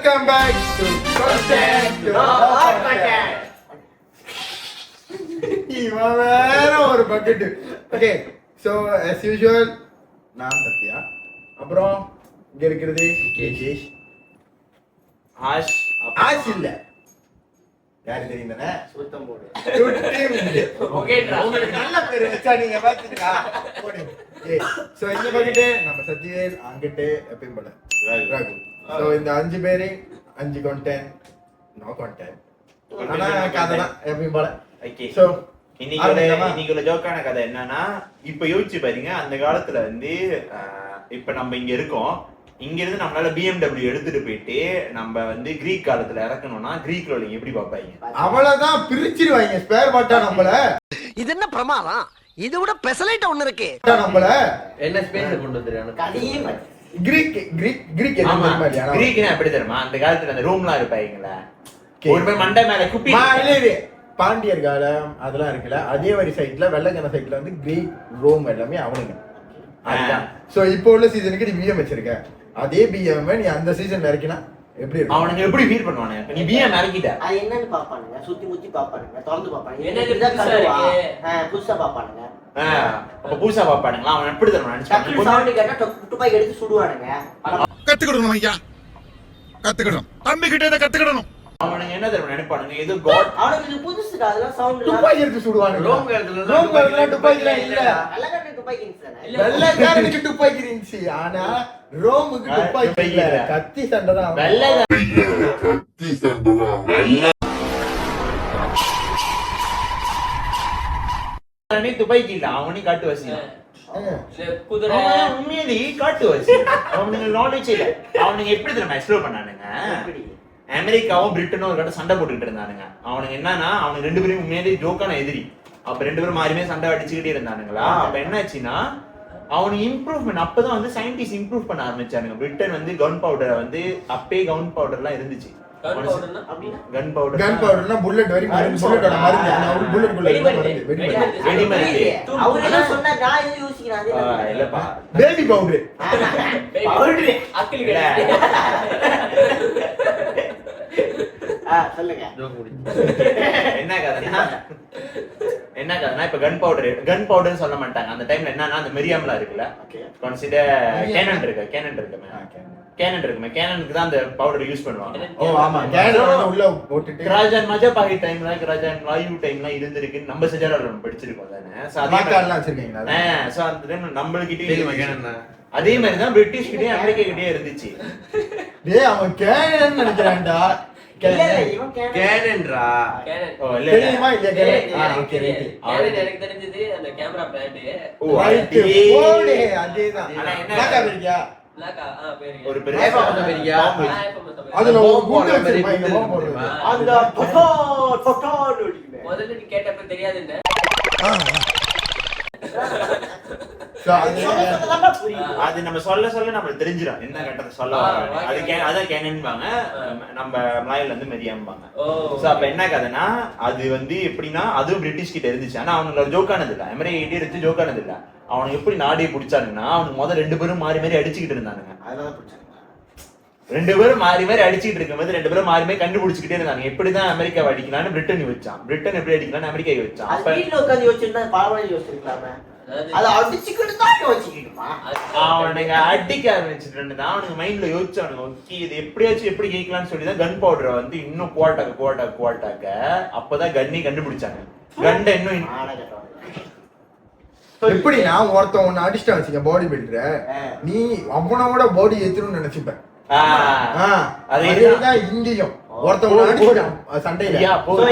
Welcome back to Content இவன் வேற ஒரு bucket. Okay, so as usual நான் சத்யா, அப்புறம் இங்க இருக்கிறது கேஷ், ஆஷ் இல்ல யாரு தெரியும் தானே, சுத்தம் போடு. உங்களுக்கு நல்ல பேர் வச்சா நீங்க பாத்தீங்களா? ஸோ இந்த பக்கெட்டு நம்ம சத்யவேல், அங்கிட்டு எப்பயும் போல ராகு. ஸோ இந்த 5 பேரு 5 content, நோ content, ஆனா கதை தான் எப்பயும் போல. ஸோ இன்னைக்கு ஜோக்கான கதை என்னன்னா, இப்ப யோசிச்சு பாருங்க, அந்த காலத்துல வந்து இப்ப நம்ம இங்க இருக்கோம், இங்க இருந்து நம்மளால BMW எடுத்துட்டு போயிட்டு நம்ம வந்து கிரீக் காலத்துல இறக்கணும்னா கிரீக்ல நீங்க எப்படி பாப்பாங்க? அவ்வளவுதான், பிரிச்சிருவாங்க ஸ்பேர் பார்ட்டா நம்மள. இது என்ன பிரமாதம்? இது விட பெசலைட் ஒண்ணு இருக்கு. நம்மள என்ன ஸ்பேஸ் கொண்டு வந்துறானே கிரீக் கிரீக் கிரீக் என்ன தெரியுமா? கிரீக்னா எப்படி தெரியுமா? அந்த காலத்துல அந்த ரூம்லாம் இருப்பாங்களா, ஒரு பேர் மண்டை மேல குப்பி, பாண்டியர் காலம் அதெல்லாம் இருக்குல்ல, அதே மாதிரி சைட்ல வெள்ளக்கன சைட்ல வந்து கிரீக் ரோம் எல்லாமே அவனுங்க. சோ இப்போ உள்ள சீசனுக்கு நீ பிஎம் வச்சிருக்க, அதே பிஎம் நீ அந்த சீசன் இறக்கினா எப்படி இருக்கும்? அவனுங்க எப்படி ஃபீல் பண்ணுவானே? நீ பிஎம் இறக்கிட்ட அது என்னன்னு பாப்பானுங்க, சுத்தி முத்தி பாப்பானுங்க, திறந்து பாப்பானுங்க, என்ன புதுசா பாப்பானுங்க. அப்ப புதுசா பாப்பானுங்களா? அவன் எப்படி தெரியும் சவுண்ட் கேட்டா துப்பாக்கி எடுத்து சுடுவானுங்க. கத்துக்கிடணும் ஐயா, கத்துக்கிடணும், தம்பி கிட்ட இதை கத்துக்கிடணும். அவனுங்க என்ன தெரியும் நினைப்பானுங்க, இது காட். அவனுக்கு புதுசுடா, அதெல்லாம் சவுண்ட் துப்பாக்கி எடுத்து சுடுவானுங்க. ரோம் காலத்துல துப்பாக்கி இல்ல, வெள்ளக்காரனுக்கு துப்பாக்கி இருந்துச்சு, வெள்ளக்காரனுக்கு துப்பாக்கி இருந்துச்சு, ஆனா ரோமுக்கு துப்பாக்கி இல்ல, கத்தி சண்டை தான். துப்பாக்கி இல்ல, அவனே காட்டு வசியம். குதிரை உண்மையிலே காட்டு வசியம். அவனுங்க நாலேஜ் இல்ல. அவனுங்க எப்படி தெரியுமா எக்ஸ்ப்ளோர் பண்ணானுங்க? அமெரிக்காவும் பிரிட்டனும் ஒரு கட்ட சண்டை போட்டுக்கிட்டு இருந்தானுங்க. அவனுங்க என்னன்னா, அவனுக்கு 2 பேரும் உண்மையிலே ஜோக்கான எதிரி. அப்ப 2 பேரும் மாறிமே சண்டை அடிச்சுக்கிட்டே இருந்தானுங்களா. அப்ப என்னாச்சுன்னா, அவனுக்கு இம்ப்ரூவ்மெண்ட் அப்பதான் வந்து சயின்டிஸ்ட் இம்ப்ரூவ் பண்ண ஆரம்பிச்சானுங்க. பிரிட்டன் வந்து கன் பவுடரை வந்து அப்பே கன் பவுடர்லாம் இருந்துச்சு. கன் பவுடர்னா புல்லட் வரி மருந்து, புல்லட்டோட மருந்து, நான் புல்லட் வெடி மருந்து. அவர் என்ன சொன்னா நான் இது யோசிக்கிறேன், இல்லப்பா பேபி பவுடர். அக்கில் சொல்லுங்க என்ன கதைனா, இப்ப கன் பவுடர் சொல்ல மாட்டாங்க. அந்த டைம்ல என்னன்னா, அந்த மெரியாம்லாம் இருக்குல்ல, கன்சிடர் கேனன் இருக்குமே, கேனனுக்கு தான் அந்த பவுடர் யூஸ் பண்ணுவாங்க. ஓ ஆமா, கேனன் உள்ள போட்டுட்டு ராஜன் மஜபாஹி டைம்ல, ராஜன் லாயூ டைம்லாம் இருந்திருக்கு. நம்ம சஜாரால படிச்சிருக்கோம் தானே. சோ அதே மாக்கால்லாம் வச்சிருக்கீங்களா? சோ அந்த டைம் நம்மளுக்கிட்டே அதே மாதிரி தான் பிரிட்டிஷ் கிட்டே அமெரிக்கா கிட்டே இருந்துச்சு. டேய் அவன் கேனன் நினைக்கிறான்டா. கேனன்ரா ஓ இல்ல தெரியுமா? இல்ல கேனன். Okay right. எனக்கு தெரிஞ்சது அந்த கேமரா பிராண்ட். ஓ ரைட் போடு, அதேதான். ஆனா என்ன லாக்கா இருக்கா? லாக்கா பேரு ஒரு பெரிய அதுல ஒரு குண்டு வச்சிருப்பாங்க, பாம்பு போடுறது. அந்த பட்டான் ஓடிக்குமே. முதல்ல நீ கேட்டப்ப தெரியாது என்ன. அது நம்ம சொல்ல நம்மளுக்கு தெரிஞ்சிடும் என்ன கட்டத்தை சொல்ல வராங்க. அதான் கேனன்பாங்க, நம்ம மலையில இருந்து மெரியாம்பாங்க. சோ அப்ப என்ன கதைனா, அது வந்து எப்படின்னா, அதுவும் பிரிட்டிஷ் கிட்ட இருந்துச்சு. ஆனா அவனுக்கு ஜோக்கானது இல்ல, அமெரிக்கா கிட்டே இருந்து ஜோக்கானது இல்ல. அவனுக்கு எப்படி நாடே பிடிச்சானுங்கன்னா, அவனுக்கு முதல் 2 பேரும் மாறி மாறி அடிச்சுக்கிட்டு இருந்தானுங்க. 2 பேரும் மாறி மாறி அடிச்சுட்டு இருக்கும்போது 2 பேரும் மாறி மாறி கண்டுபிடிச்சுக்கிட்டே இருந்தாங்க எப்படிதான் அமெரிக்கா அடிக்கலாம்னு. பிரிட்டன் வச்சான், பிரிட்டன் எப்படி அடிக்கலாம்னு அமெரிக்கா வச்சான். அப்ப வீட்ல உட்கார்ந்து யோசிச்சிருந்தா பாவனை யோசிச்சிருக்கலாமே. அது அடிச்சுக்கிட்டு தான் யோசிக்கணுமா? அவனுங்க அடிக்க ஆரம்பிச்சுட்டு அவனுக்கு மைண்ட்ல யோசிச்சானுங்க, ஓகே இது எப்படியாச்சும் எப்படி கேட்கலாம்னு சொல்லி தான் கன் பவுடரை வந்து இன்னும் குவாட்டாக்க அப்பதான் கன்னி கண்டுபிடிச்சாங்க. கண்ட இன்னும் எப்படின்னா, ஒருத்தன் ஒன்னு அடிச்சுட்டா வச்சுக்க, பாடி பில்டர், நீ அவனோட பாடி ஏத்தணும்னு நினைச்சுப்ப. அதேதான் இங்கேயும் ஒருத்தவங்க அடிச்சுட்டான் சண்டையில.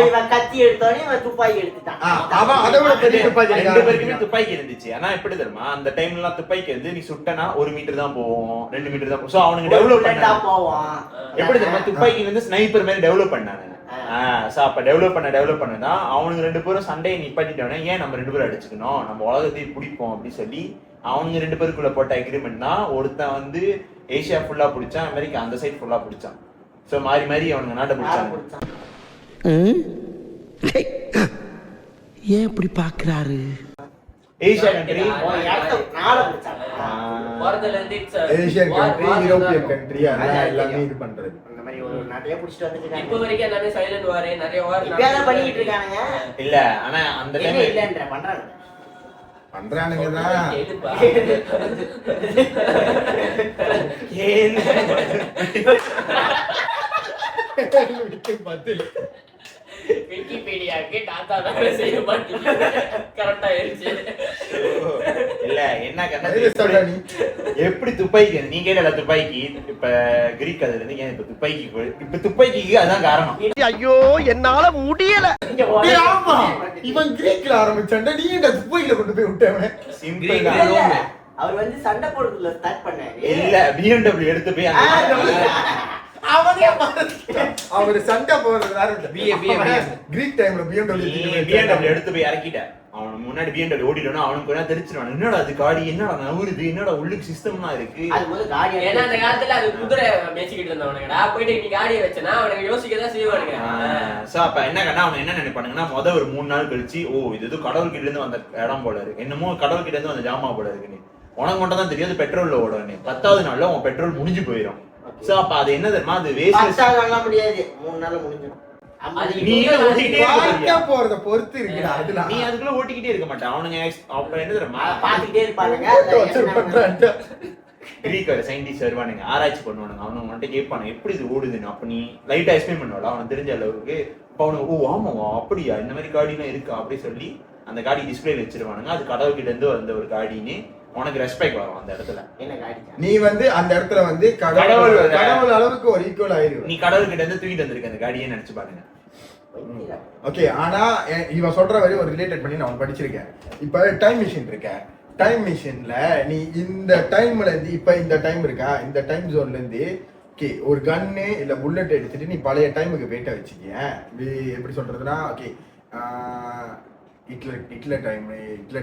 இவன் கத்தி எடுத்தோனே இவன் துப்பாக்கி எடுத்துட்டான். அவன் அதை விட பெரிய துப்பாக்கி. 2 பேருக்குமே துப்பாக்கி இருந்துச்சு. ஆனா எப்படி தெரியுமா, அந்த டைம்ல எல்லாம் துப்பாக்கி வந்து நீ சுட்டனா 1 மீட்டர் தான் போவோம், 2 மீட்டர் தான் போவோம். சோ அவனுக்கு டெவலப் பண்ணா எப்படி தெரியுமா, துப்பாக்கி வந்து ஸ்னைப்பர் மாதிரி டெவலப் பண்ணானுங்க. சோ அப்ப டெவலப் பண்ணதான் அவனுக்கு 2 பேரும் சண்டையை நிப்பாட்டிட்டோன்னே, ஏன் நம்ம 2 பேரும் அடிச்சுக்கணும், நம்ம உலகத்தை பிடிப்போம் அப்படின்னு சொல்லி அவனுங்க 2 பேருக்குள்ள போட்ட அக்ரிமெண்ட் தான். ஒருத்தன் வந்து ஏசியா ஃபுல்லா பிடிச்சான், அமெரிக்கா அந்த சைட் ஃபுல்லா பிடிச்சான். சோ மாறி மாறி அவனுங்க நாட்டை பிடிச்சாங்க. ஏன் இப்படி பாக்குறாரு? Asia country, Asian country, European country, எல்லாமே இது பண்றது. மாதிரி ஒரு நிறைய புடிச்சிட்டு வந்துட்டு இப்போ இருக்காங்க. வரைக்கும் எல்லாமே சைலண்ட் வார் நிறைய வார் இப்பயாதான் பண்ணிட்டு இருக்கானுங்க. இல்ல ஆனா அந்த என்ன டைம் இல்லன்ற பண்றாங்க. பண்றானுங்க தான். கேளுப்பா. விக்கிபீடியாக்கு டாட்டா வேலை செய்ய மாட்டீங்க. கரெக்டா ஆயிடுச்சு. இல்ல என்ன பதில் சொல்றா நீ. எப்படி துப்பாக்கி நீ கேட்டல துப்பாக்கி இப்ப கிரீக் அதுல இருந்து ஏன் இப்ப துப்பாக்கிக்கு அதான் காரணம். ஐயோ என்னால முடியல. இங்க டேய், ஆமா இவன் கிரீக்ல ஆரம்பிச்சான்டா, நீ ஏன்டா துப்பாக்கில கொண்டு போய் விட்டவன்? சிம்பிள் இல்ல, தான். இல்ல. அவர் வந்து சண்டை போடுறதுல ஸ்டார்ட் பண்ணாரு. இல்ல BMW எடுத்து போய் அவனே மறந்துட்டான். அவரு சண்டை போடுறது கிரீக் டைம்ல BMW எடுத்து போய் இறக்கிட்டேன். அவன் முன்னாடி BMW ஓடிடணும், அவனுக்கு கொஞ்சம் தெரிச்சிருவான். என்னடா அது காடி, என்னடா நவுறுது, என்னடா உள்ளுக்கு சிஸ்டம்லாம் இருக்கு. அது முதல்ல காடி ஏன்னா அந்த காலத்துல அது குதிரை மேய்ச்சிக்கிட்டு இருந்தவனுங்கடா, போயிட்டு நீ காடியை வச்சனா அவனுக்கு யோசிக்கதான் செய்வானுங்க. சோ அப்ப என்ன கண்ணா அவன் என்ன நினைப்பானுங்கன்னா, ஒரு 3 நாள் கழிச்சு இது ஏதோ கடவுள் கிட்ட இருந்து வந்த இடம் போல இருக்கு, என்னமோ கடவுள் கிட்ட இருந்து வந்த ஜாமா போல இருக்கு. உனக்கு மட்டும் தான் தெரியாது பெட்ரோல்ல ஓடுவேன். 10வது நாள்ல உன் பெட்ரோல் முடிஞ்சு போயிடும். சோ அப்ப அது என்ன தெரியுமா, அது வேஸ்ட். முடியாது, 3 நாள்ல முடிஞ்சிடும். நீ வாழ்க்கை போறத பொறுத்து இருக்குடா. அதுல நீ அதுக்குள்ள ஓட்டிக்கிட்டே இருக்க மாட்டான் அவனுங்க. அப்ப என்ன தெரியுமா, பாத்துக்கிட்டே இருப்பானுங்க. கிரீக் சயின்டிஸ்ட் வருவானுங்க, ஆராய்ச்சி பண்ணுவானுங்க. அவனுங்க மட்டும் கேட்பானுங்க எப்படி இது ஓடுதுன்னு. அப்ப நீ லைட்டா எக்ஸ்பிளைன் பண்ணுவாள் அவனுக்கு தெரிஞ்ச அளவுக்கு. அப்ப அவனுக்கு ஓ ஆமாவா அப்படியா இந்த மாதிரி காடிலாம் இருக்கா அப்படி சொல்லி அந்த காடி டிஸ்பிளேல வச்சிருவானுங்க. அது கடவுள் கிட்ட இருந்து வந்த ஒரு காடின்னு உனக்கு ரெஸ்பெக்ட் வரும் அந்த இடத்துல. என்ன காடி? நீ வந்து அந்த இடத்துல வந்து கடவுள் அளவுக்கு ஒரு ஈக்குவல் ஆயிருவ. நீ கடவுள் கிட்ட இருந்து தூக்கிட்டு வந்திருக்க அந்த காடியே நினைச்சு பாருங்க. ஓகே, ஆனா இவன் சொல்ற வரையும் ஒரு ரிலேட்டட் பண்ணி நான் படிச்சிருக்கேன். இப்ப டைம் மிஷின் இருக்க, டைம் மிஷின்ல நீ இந்த டைம்ல இருந்து இப்ப இந்த டைம் இருக்கா, இந்த டைம் ஜோன்ல இருந்து ஓகே ஒரு கன்னு இல்ல புல்லட் எடுத்துட்டு நீ பழைய டைமுக்கு போயிட்ட வச்சுக்க. எப்படி சொல்றதுன்னா ஓகே ஹிட்லர்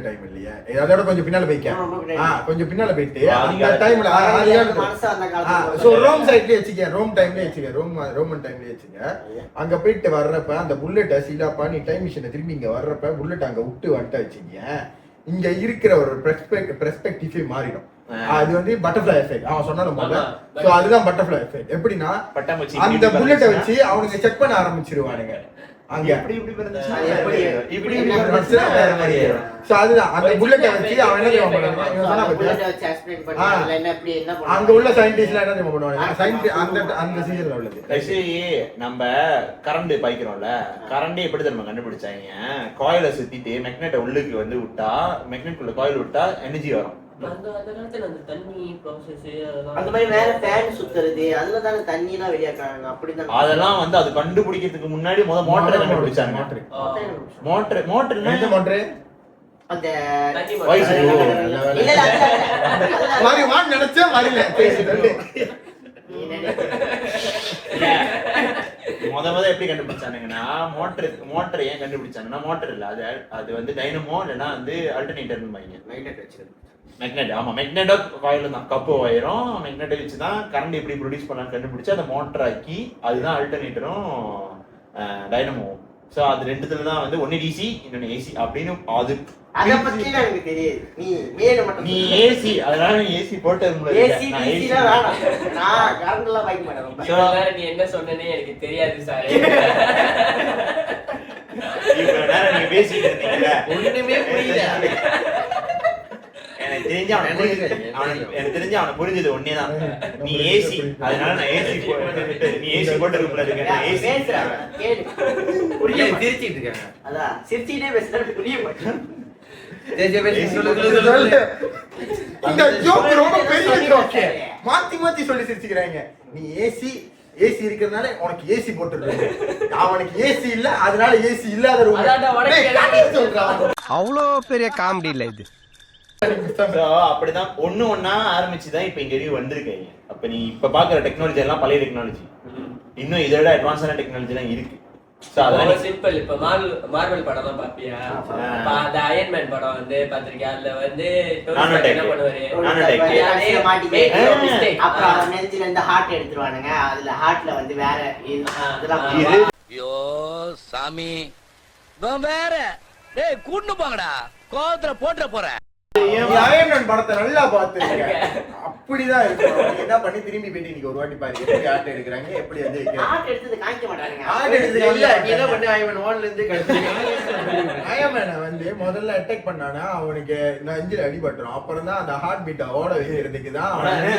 டைம் இல்லையா, அதோட கொஞ்சம் பின்னால போய்க்க, கொஞ்சம் பின்னால போயிட்டு அந்த டைம்ல ரோம் சைட்லயே வச்சுக்க, ரோம் டைம்லயே வச்சுக்க, ரோமன் டைம்லயே வச்சுக்க. அங்க போயிட்டு வர்றப்ப அந்த புல்லட்டை சீலாப்பா நீ டைம் மிஷினை திரும்பி இங்க வர்றப்ப புல்லட் அங்க விட்டு வந்துட்ட வச்சுக்க, இங்க இருக்கிற ஒரு பெர்ஸ்பெக்டிவே மாறிடும். அது வந்து பட்டர்ஃப்ளை எஃபெக்ட் அவன் சொன்னாலும் போல. சோ அதுதான் பட்டர்ஃப்ளை எஃபெக்ட். எப்படின்னா அந்த புல்லட்டை வச்சு அவனுக்கு செக் பண்ண ஆரம்பிச்சிருவானுங்க. அங்க இப்படி பிறந்துச்சுன்னா இப்படி பிறந்துச்சுன்னா வேற மாதிரி ஆயிடும். சோ அதுதான் அந்த புல்லட்டை வச்சு அவன் என்ன தெரியுமா பண்ணுவான், இவன் சொன்னா பாத்தியா அங்க உள்ள சயின்டிஸ்ட்லாம் என்ன தெரியுமா பண்ணுவாங்க, அந்த சீசன்ல உள்ளது. நம்ம கரண்ட் பாய்க்கிறோம்ல, கரண்டே எப்படி தெரியுமா கண்டுபிடிச்சாங்க, காயில சுத்திட்டு மெக்னெட்டை உள்ளுக்கு வந்து விட்டா, மெக்னெட் உள்ள காயில் விட்டா எனர்ஜி வரும். அந்த காலத்துல அந்த தண்ணி ப்ராசஸ் அந்த மாதிரி வேற ஃபேன் சுத்துறது அதுல தான தண்ணி எல்லாம் வெளியாக்குறாங்க. அப்படிதான் அதெல்லாம் வந்து அது கண்டுபிடிக்கிறதுக்கு முன்னாடி மோட்டரை கண்டுபிடிச்சாங்க. மோட்டர் எந்த மோட்டர்? அந்த வாய்ஸ் இல்ல மாதிரி வான் நினைச்சா வரல முத எப்படி கண்டுபிடிச்சானுங்கன்னா, மோட்டர் ஏன் கண்டுபிடிச்சாங்கன்னா, மோட்டர் இல்ல அது வந்து டைனமோ இல்லைன்னா வந்து அல்டர்னேட்டர் மெக்னெட். ஆமா மெக்னெட்டோ காயில் தான், கப்பு வயரும் மெக்னெட்டை வச்சுதான் கரண்ட் எப்படி ப்ரொடியூஸ் பண்ணலாம்னு கண்டுபிடிச்சு அதை மோட்டர் ஆக்கி அதுதான் அல்டர்னேட்டரும் டைனமோ. சோ அது ரெண்டுத்துல தான் வந்து ஒன்னு டிசி இன்னொன்னு ஏசி அப்படின்னு. அது அத பத்தி எனக்கு தெரியாது. நீ ஏசி அதனால நீ ஏசி போட்டு ஏசி டிசில நான் கரண்ட்ல வைக்க மாட்டேன். சோ நீ என்ன சொன்னனே எனக்கு தெரியாது சார். இவ்வளவு நேரம் நீங்க பேசிட்டு இருந்தீங்கல ஒண்ணுமே புரியல. எனக்கு தெரிஞ்சு அவனை புரிஞ்சது ஒன்னேதான், நீ ஏசி அதனால நான் ஏசி போட்டு நீ ஏசி போட்டு ரூம்ல இருக்க, நான் ஏசி பேசுறாங்க கேளு. புரிய சிரிச்சிட்டு இருக்காங்க. அதான் சிரிச்சிட்டே பேசுறது புரிய மாட்டேங்குது. இந்த ஜோக் ரொம்ப பெரிய ஜோக், மாத்தி சொல்லி சிரிச்சுக்கிறாங்க. நீ ஏசி இருக்கிறதுனால உனக்கு ஏசி போட்டுருக்காங்க, அவனுக்கு ஏசி இல்ல அதனால ஏசி இல்லாத ரூம் சொல்றான். அவ்வளோ பெரிய காமெடி இல்ல இது. அப்படிதான் ஒன்னா ஆரம்பிச்சுதான் இப்ப இங்க வந்திருக்கீங்க. அப்ப நீ இப்ப பாக்குற டெக்னாலஜி எல்லாம் பழைய டெக்னாலஜி, இன்னும் இதோட அட்வான்ஸான டெக்னாலஜி எல்லாம் இருக்கு. சிம்பிள். இப்ப மார்வல் படம் எல்லாம் பாப்பியா, அந்த அயன் மேன் படம் வந்து பாத்திருக்கியா, அதுல வந்து என்ன பண்ணுவாரு, அப்புறம் நெஞ்சில இருந்து ஹார்ட் எடுத்துருவானுங்க, அதுல ஹார்ட்ல வந்து வேற இதெல்லாம். ஐயோ சாமி வேற டேய் கூட்டு போங்கடா, கோவத்துல போட்டுற போறேன். அயன்மேன் படத்தை நல்லா பார்த்துருக்க அப்படிதான் இருக்கும். நீ என்ன பண்ணி திரும்பி போயிட்டு இன்னைக்கு ஒரு வாட்டி பாரு எப்படி ஆர்ட் எடுக்கிறாங்க, எப்படி வந்து ஹார்ட் எடுத்தது காமிக்க மாட்டாங்க. ஆர்ட் எடுத்து இல்ல நீ என்ன பண்ணு அயன்மேன் 1ல இருந்து கடைசி அயன்மேனை வந்து முதல்ல அட்டாக் பண்ணானா அவனுக்கு நெஞ்சில அடிபட்டுரும். அப்புறம் தான் அந்த ஹார்ட் பீட்டை ஓட வைக்கிறதுக்கு தான் ஆனா அவங்க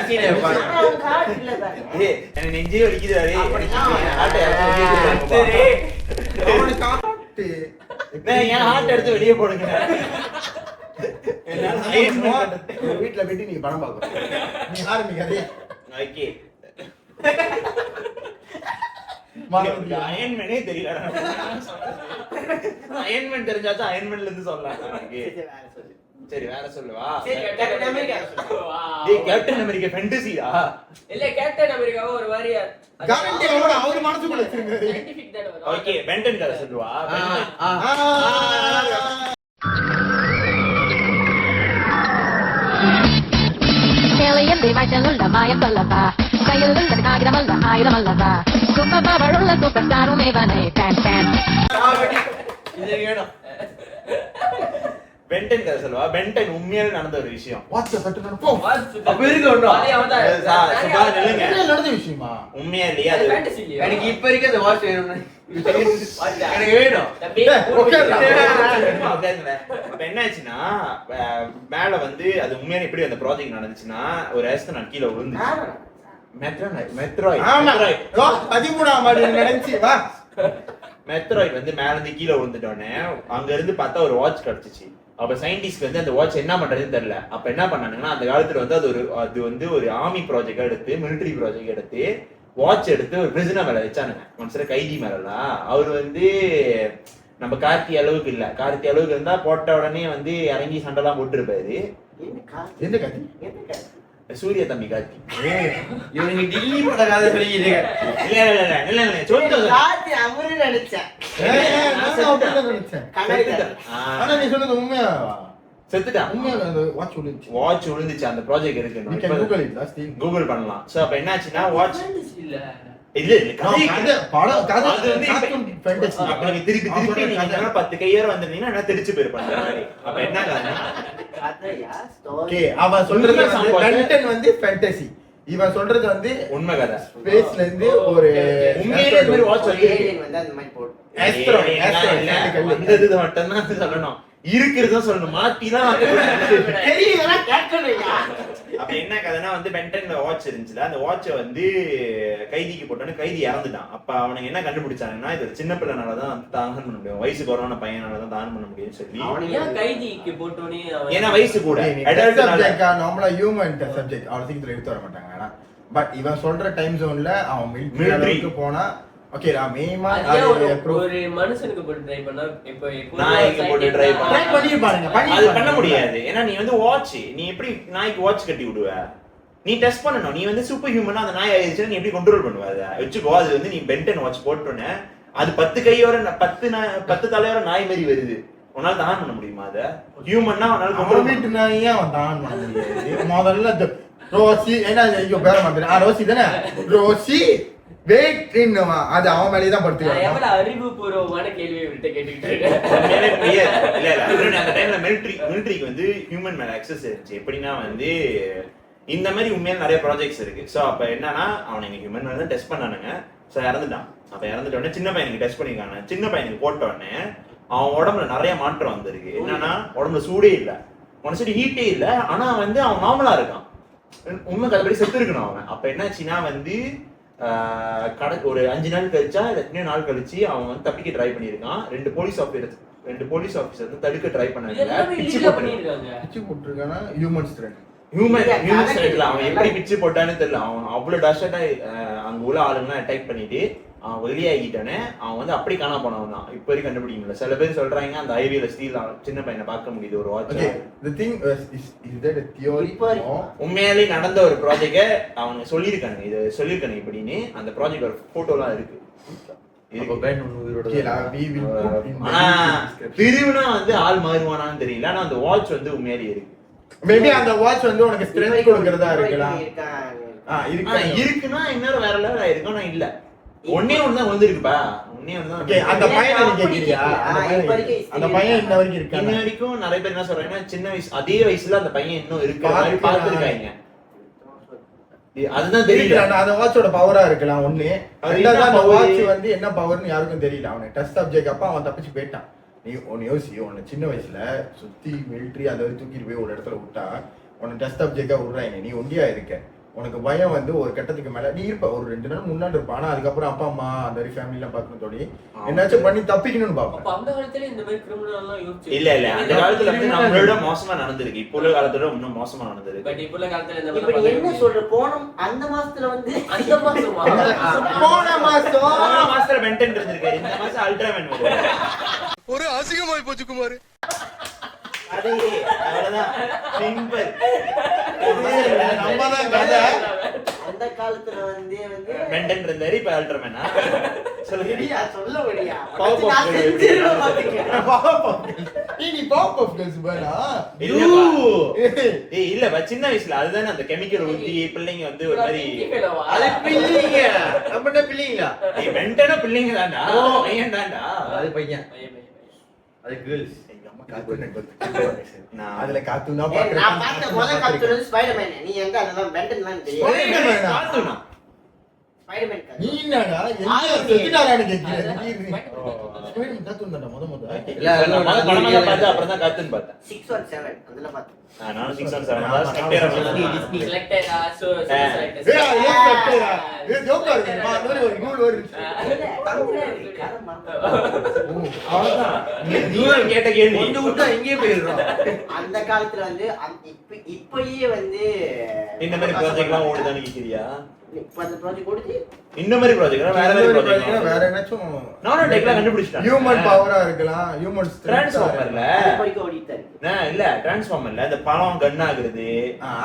ஹார்ட் இல்ல பாருங்க. எனக்கு நெஞ்சே வலிக்குது அவனுக்கு ஹார்ட் என் ஹார்ட் எடுத்து வெளியே போடுங்க. வீட்டுல போயிட்டு நீங்க படம் பார்க்கணும். நீ ஆரம்பிக்காதே. ஓகே மறந்துட்டியா? அயன்மேனே தெரியல. அயன்மேன் தெரிஞ்சாச்சும் அயன்மேன்ல இருந்து சொல்லலாம் எனக்கு. வேற சொல்லு. சரி வேற சொல்லுவா. சரி கேப்டன் அமெரிக்கா டேய் கேப்டன் அமெரிக்கா ஃபேண்டசியா? இல்ல கேப்டன் அமெரிக்காவும் ஒரு மாதிரி கரண்ட் அவர் மனசுக்குள்ள வச்சிருக்காரு. சயின்டிபிக் தான வரும். ஓகே பென்டன் கதை சொல்லுவா. Alien device மாயப்பல்லவா கையில் இருந்தது காகிதமல்ல ஆயுதமல்லவா சூப்பர் பவர் உள்ள சூப்பர் ஸ்டாரும் இவனே பேன் பேன் இது வேணும். பென்டன் கதை சொல்லுவா. பென்டன் உண்மையாவே நடந்த ஒரு விஷயம். வாட்ஸ் பட்டு போ. அப்ப இருக்கு ஒண்ணும். சுபா நில்லுங்க. என்ன நடந்த விஷயமா? உண்மையா இல்லையா அது? ஃபேண்டசி இல்லையா? எனக்கு இப்ப இருக்க அந்த வாட்ச் வேணும்னு எனக்கு வேணும். தம்பி அப்ப என்ன ஆச்சுன்னா மேல வந்து அது உண்மையான எப்படி அந்த ப்ராஜெக்ட் நடந்துச்சுன்னா ஒரு ஆஸ்ட்ரோநாட் கீழே விழுந்துச்சு. மெட்ராய்ட் ஆமா. ஓ 13ஆம் ஆண்டு நடந்துச்சு. வா. மெட்ராய்ட் வந்து மேல இருந்து கீழே விழுந்துட்டோன்னே அங்க இருந்து பார்த்தா ஒரு வாட்ச் கிடைச்சிச்சு. அப்ப சயின்டிஸ்ட் வந்து அந்த வாட்ச் என்ன பண்றதுன்னு தெரியல. அப்ப என்ன பண்ணாங்கன்னா அந்த காலத்துல வந்து அது வந்து ஒரு ஆர்மி ப்ராஜெக்ட் எடுத்து மிலிட்டரி ப்ராஜெக்ட் எடுத்து வாட்ச் எடுத்து ஒரு பிரிசனர் மேல வச்சானுங்க. மனுஷர கைதி மேலாம். அவர் வந்து நம்ம கார்த்தி அளவுக்கு இல்ல. கார்த்தி அளவுக்கு இருந்தா போட்ட உடனே வந்து இறங்கி சண்டைலாம் போட்டுருப்பாரு. எந்த கதை? சூரிய தம்பி கார்த்தி. இவனுக்கு டில்லி பட கதை சொல்லிக்கிட்டு இல்ல சொல்லிட்டு கார்த்தி அவரு நினைச்சேன். நான் அப்படிதான் நினைச்சேன். கண்ணாடி ஆனா நீ சொன்னது உண்மையாவா? செத்துட்டான். உண்மையா அந்த வாட்ச் விழுந்துச்சு. வாட்ச் விழுந்துச்சு. அந்த ப்ராஜெக்ட் You can Google இருக்கு. it, that's the- கூகுள் பண்ணலாம். சோ அப்ப என்னாச்சுன்னா வாட்ச் ஃபேண்டசி இல்ல. இல்ல கதை கதை, படம், கதை, அது வந்து இப்ப- cartoon fantasy. அப்ப நீங்க திருப்பி நீங்க கதை. 10 கையோட வந்திருந்தீங்கன்னா என்ன தெரிச்சு போயிருப்பாங்க. அப்ப என்ன கதைன்னா கதையா ஸ்டோரி. Okay, அவன் சொல்றது உண்மை வந்து சம்பவம். content வந்து fantasy. இவன் சொல்றது வந்து உண்மை கதை. ஸ்பேஸ்ல இருந்து ஒரு உண்மையிலே இந்த மாதிரி வாட்ச் வந்து ஏலியன் வந்து அந்த மாதிரி போட்டு வந்தது மட்டும்தான் சொல்லணும். இருக்கிறதும் சொல்லணும். மாத்திலாம் தெரியல கேட்கலையா? அப்ப என்ன கதைனா வந்து பென்டன்ல வாட்ச் இருந்துச்சுல. அந்த வாட்சை வந்து கைதிக்கு போட்டோன்னு கைதி இறந்துட்டான். அப்ப அவனுக்கு என்ன கண்டுபிடிச்சாங்கன்னா இது ஒரு சின்ன பிள்ளைனாலதான் தானம் பண்ண முடியும், வயசு குறைவான பையனாலதான் தானம் பண்ண முடியும்னு சொல்லி. ஏன் கைதிக்கு போட்டோனே அவன் ஏன்னா வயசு கூட நார்மலா ஹியூமன் சப்ஜெக்ட் அவ்வளவு சீக்கிரத்துல எடுத்து வர மாட்டாங்க. ஆனா பட் இவன் சொல்ற டைம் ஜோன்ல அவன் Military. மிலிட்டரிக்கு போனா ஓகே நான் மெயிமா அது ஏன் ஒரு மனுஷனுக்கு போட்டு ட்ரை பண்ணா இப்போ நாய்க்கு போட்டு try பண்ணா. ட்ரை பண்ணி பாருங்க. அது பண்ண முடியாது. ஏன்னா நீ வந்து வாட்ச் நீ எப்படி நாய்க்கு வாட்ச் கட்டி விடுவ? நீ டெஸ்ட் பண்ணணும். நீ வந்து சூப்பர் ஹியூமனா அந்த நாய் ஆயிடுச்சுன்னா நீ எப்படி கண்ட்ரோல் பண்ணுவ? அதை வச்சுக்கோ. அது வந்து நீ பென்டன் வாட்ச் போட்டோன்னே அது 10 கையோட 10 தலையோட நாய் மாதிரி வருது. உன்னால தான் பண்ண முடியுமா? அதை ஹியூமன்னா உன்னால அவன் கண்ட்ரோல் வீட்டு நாயே அவன் தான் பண்ண முடியாது. முதல்ல ரோசி என்ன ஐயோ பேர மாட்டேன். ரோசி தானே ரோசி வெயிட் இன்னுமா அது அவன் மேலேயே தான் படுத்துக்கலாம். எவ்வளவு அறிவுபூர்வமான கேள்வியை விட்டு கேட்டுக்கிட்டு அந்த டைம்ல மிலிட்டரிக்கு வந்து ஹியூமன் மேல அக்சஸ் இருந்துச்சு. எப்படின்னா வந்து இந்த மாதிரி உண்மையான நிறைய ப்ராஜெக்ட்ஸ் இருக்கு. சோ அப்ப என்னன்னா அவனுக்கு ஹியூமன் மேல டெஸ்ட் பண்ணானுங்க. சோ இறந்துட்டான். அப்ப இறந்துட்ட உடனே சின்ன பையனுக்கு டெஸ்ட் பண்ணிருக்காங்க. சின்ன பையனுக்கு போட்ட உடனே அவன் உடம்புல நிறைய மாற்றம் வந்திருக்கு. என்னன்னா உடம்புல சூடே இல்ல, மனசு ஹீட்டே இல்ல. ஆனா வந்து அவன் நார்மலா இருக்கான். உண்மை கதைப்படி செத்து இருக்கணும் அவன். அப்ப என்னாச்சுன்னா வந்து ஒரு 5 நாள் கழிச்சா எத்தனையோ நாள் கழிச்சு அவன் வந்து தப்பிக்க ட்ரை பண்ணிருக்கான். 2 போலீஸ் ஆபீசர் வந்து தடுக்க ட்ரை பண்ணாங்க. பிச்சு போட்டுருக்கானா ஹியூமன் ஸ்ட்ரென்த். ஹியூமன் ஸ்ட்ரென்த்ல அவன் எப்படி பிச்சு போட்டான்னு தெரியல. அவன் அவ்வளவு டஸ்டா அங்க உள்ள ஆளுங்கெல்லாம் அட்டாக் பண்ணிட்டு அவன் வெளியாகிட்டானே. அவன் வந்து அப்படி காணா போனவன் தான். இப்ப வரைக்கும் கண்டுபிடிக்க முடியல. சில பேர் சொல்றாங்க அந்த ஹைவேல ஸ்டீல் சின்ன பையனை பார்க்க முடியுது ஒரு watch. The thing is that a theory. உண்மையாலே நடந்த ஒரு ப்ராஜெக்ட அவங்க சொல்லியிருக்காங்க. இது சொல்லியிருக்காங்க இப்படின்னு. அந்த ப்ராஜெக்ட் ஒரு போட்டோலாம் இருக்கு. ஆனா பிரிவுனா வந்து ஆள் மாறுவானான்னு தெரியல. ஆனா அந்த வாட்ச் வந்து உண்மையாலே இருக்கு. மேபி அந்த வாட்ச் வந்து உனக்கு ஸ்ட்ரென்த் கொடுக்கறதா இருக்கலாம். இருக்குன்னா இன்னொரு வேற லெவல் ஆயிருக்கும். ஆனா இல்ல ஒண்ணே ஒண்ணுதான் வந்திருக்குப்பா. ஒண்ணே ஒண்ணுதான். ஓகே, அந்த பையனை நீ கேக்குறியா? அந்த பையன் இன்ன வரைக்கும் இன்ன இருக்கானே. வரைக்கும் நிறைய பேர் என்ன சொல்றாங்கன்னா சின்ன வயசு அதே வயசுல அந்த பையன் இன்னும் இருக்கிற மாதிரி பார்த்திருக்காங்க. அதுதான் தெரியல. தெரியல, அந்த வாட்சோட பவரா இருக்கலாம் ஒண்ணு. அது ரெண்டாவது அந்த என்ன power? வாட்ச் வந்து என்ன பவர்னு யாருக்கும் தெரியல. அவனுக்கு டெஸ்ட் சப்ஜெக்ட் அப்ப அவன் தப்பிச்சு போயிட்டான். நீ ஒன்னு யோசி, உன்னை சின்ன வயசுல சுத்தி மிலிட்டரி அதை தூக்கிட்டு போய் ஒரு இடத்துல விட்டா உன்னை டெஸ்ட் சப்ஜெக்டா விடுறாங்க. நீ ஒண்டியா இருக்க, உனக்கு பயம் வந்து ஒரு கட்டத்துக்கு மேல நீ இருப்ப, ஒரு 2 நாள் முன்னாடி இருப்ப. ஆனா அதுக்கப்புறம் அப்பா அம்மா அந்த மாதிரி ஃபேமிலி எல்லாம் பார்க்கணும் தோடி என்னாச்சும் பண்ணி தப்பிக்கணும்னு அப்ப பாப்பேன். அந்த காலத்துல இந்த மாதிரி கிரிமினல் எல்லாம் யோசிச்சு இல்ல அந்த காலத்துல வந்து நம்மளோட மோசமா நடந்திருக்கு. இப்போ உள்ள காலத்தோட இன்னும் மோசமா நடந்திருக்கு. பட் இப்போ உள்ள காலத்துல இந்த இப்ப மாதிரி நீ என்ன சொல்ற? போன அந்த மாசத்துல வந்து அந்த மாசமா போன மாசம் போன மாசத்துல பென்டன் இருந்திருக்காரு. இந்த மாசம் அல்ட்ராமேன் வருது. ஒரு அசிங்கமாய் போச்சு குமார். அவ்வளவுதான். சிம்பிள். நம்மதான் கதை. அந்த காலத்துல வந்து பென்டன் இருந்தாரு, இப்ப அல்ட்ராமேனா? சொல்லுங்க. விடியா, சொல்ல விடியா. Powerpuff நான் Girls. செஞ்சிருவேன் பாத்துக்க. நீ Powerpuff Girls பாரா. இல்லப்பா. ஏய் இல்லப்பா, சின்ன வயசுல அதுதானே அந்த கெமிக்கல் ஊத்தி பிள்ளைங்க வந்து ஒரு மாதிரி அது பிள்ளைங்க. நம்மட்ட பிள்ளைங்களா? ஏய் பென்டனா பிள்ளைங்க தான்டா. பையன் தான்டா. அது பையன். அது கேர்ள்ஸ். எங்க அம்மா கார்ட்டூன் நெட்வொர்க் நான் அதுல கார்ட்டூன் தான் ஏய், நான் பார்த்த முதல் கார்ட்டூன் வந்து ஸ்பைடர்மேன். நீ எங்க அதெல்லாம் பென்டன்லாம் தெரியும். கார்ட்டூனா? ஸ்பைடர்மேன் நீ கார்ட்டூன். என்னடா என்ன செத்துட்டாரான்னு கேக்குறீங்க? ஸ்பைடர்மேன் கார்ட்டூன் தான்டா முத இல்ல, அது நான் முதல்ல படமா தான் பார்த்தேன், அப்புறம் தான் கார்ட்டூன் பார்த்தேன். 617 அதுல பார்த்தேன். நானும் 617 தான் ஸ்பெக்டர் Disney. செலக்டட் சோ ஏய் ஏன் செத்துடா? ஏய் ஜோக்கா இருக்கு. ஒரு ரூல் வருது. இல்ல, தமிழ்ல இருக்கு. கதை மறந்து. அவ்வளவுதான். நீ கேட்ட கேள்வி கொஞ்சம் விட்டா எங்கேயே போயிடுறோம். அந்த காலத்துல வந்து இப்பயே வந்து இந்த மாதிரி ப்ராஜெக்ட் எல்லாம் ஓடுதான்னு கேக்குறியா? இப்ப அந்த ப்ராஜெக்ட் ஓடுது. இந்த மாதிரி ப்ராஜெக்ட் வேற மாதிரி ப்ராஜெக்ட் வேற என்னாச்சும் நானும் டெக்ல கண்டுபிடிச்சிட்டேன். ஹியூமன் பவரா இருக்கலாம், ஹியூமன் டிரான்ஸ்ஃபார்மர்ல அது வரைக்கும் ஓடிட்டு இருக்கு. இல்ல டிரான்ஸ்ஃபார்மர்ல அந்த பழம் கன் ஆகுறது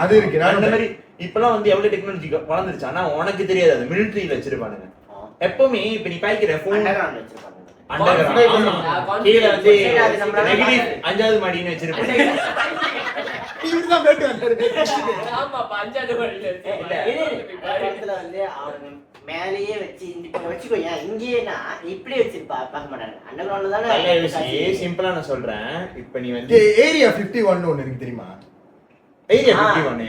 அது இருக்கு. நான் அந்த மாதிரி இப்பெல்லாம் வந்து எவ்வளவு டெக்னாலஜி வளர்ந்துருச்சு. ஆனா உனக்கு தெரியாது, அது மிலிட்டரியில வச்சிருப்பானுங்க எப்பவுமே. இப்ப நீ பாய்க்கிற போன் அண்டர்கிரவுண்ட் வச்சிருப்பாங்க. கீழே வந்து அது நம்மளால நெகட்டிவ் 5வது மாடின்னு வச்சிருப்பாங்க. இதுதான் பேட்டு வந்தாரு. ஆமா பஞ்சாயத்து வழியில இடத்துல வந்து அவங்க மேலேயே வச்சு இப்ப வச்சுக்கோங்க. இங்கேனா இப்படி வச்சிருப்பா பார்க்க மாட்டாங்க. அண்டர்கிரவுண்ட்ல தானே. சிம்பிளா நான் சொல்றேன். இப்ப நீ வந்து ஏரியா 51 ஒன்னு இருக்கு தெரியுமா? ஏரியா 51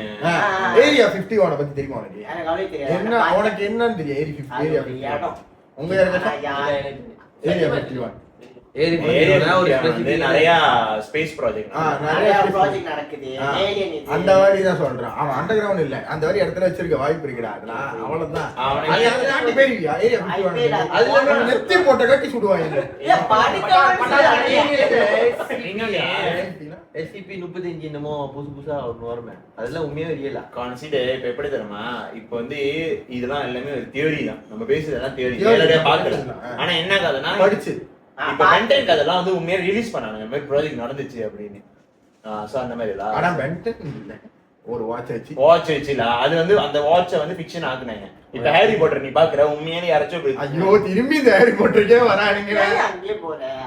ஏரியா 51 பத்தி தெரியுமா உனக்கு? எனக்கு அவ்வளவு தெரியாது. என்ன உனக்கு என்னன்னு தெரியும்? ஏரியா 51 உங்க யாருக்கு? ஏரியா 51 ஏரியா ஒரு நிறைய ஸ்பேஸ் ப்ராஜெக்ட் நிறைய ப்ராஜெக்ட் நடக்குது. ஆ. ஏலியன் இது. அந்த மாதிரி தான் சொல்றான். அவன் அண்டர் கிரவுண்ட் இல்ல, அந்த மாதிரி இடத்துல வச்சிருக்க வாய்ப்பு இருக்குடா. அதெல்லாம் அவ்வளவுதான். அவனை அது தாண்டி போயிருவியா? ஏரியா 51 அதுல நெத்தி போட்ட கட்டி சுடுவாங்க. ஏன் படிக்கவன் SCP 35 என்னமோ புதுசா ஒன்று வருமே. அதெல்லாம் உண்மையாக ரியலா? கான்சிடர் இப்ப எப்படி தெரியுமா? இப்ப வந்து இதெல்லாம் எல்லாமே ஒரு தியரி தான். நம்ம பேசுறதெல்லாம் தியரி. Theory நேரடியா தான். பார்க்கலாம். ஆனா என்ன கதைனா படிச்சு இப்ப கண்டென்ட் அதெல்லாம் வந்து உண்மையா ரிலீஸ் பண்ணாங்க. இந்த மாதிரி ப்ராஜெக்ட் நடந்துச்சு அப்படின்னு. சோ அந்த மாதிரி எல்லாம் ஆனா பென்டன் இல்ல, ஒரு வாட்ச் வச்சு வாட்ச் வச்சுல அது வந்து அந்த வாட்சை வந்து ஃபிக்ஷன் ஆக்குனாங்க. இப்ப ஹாரி பாட்டர் நீ பாக்குற உண்மையான யாராச்சும் ஐயோ திரும்பி இந்த ஹாரி பாட்டருக்கே வரானுங்க. அங்கே போறேன்.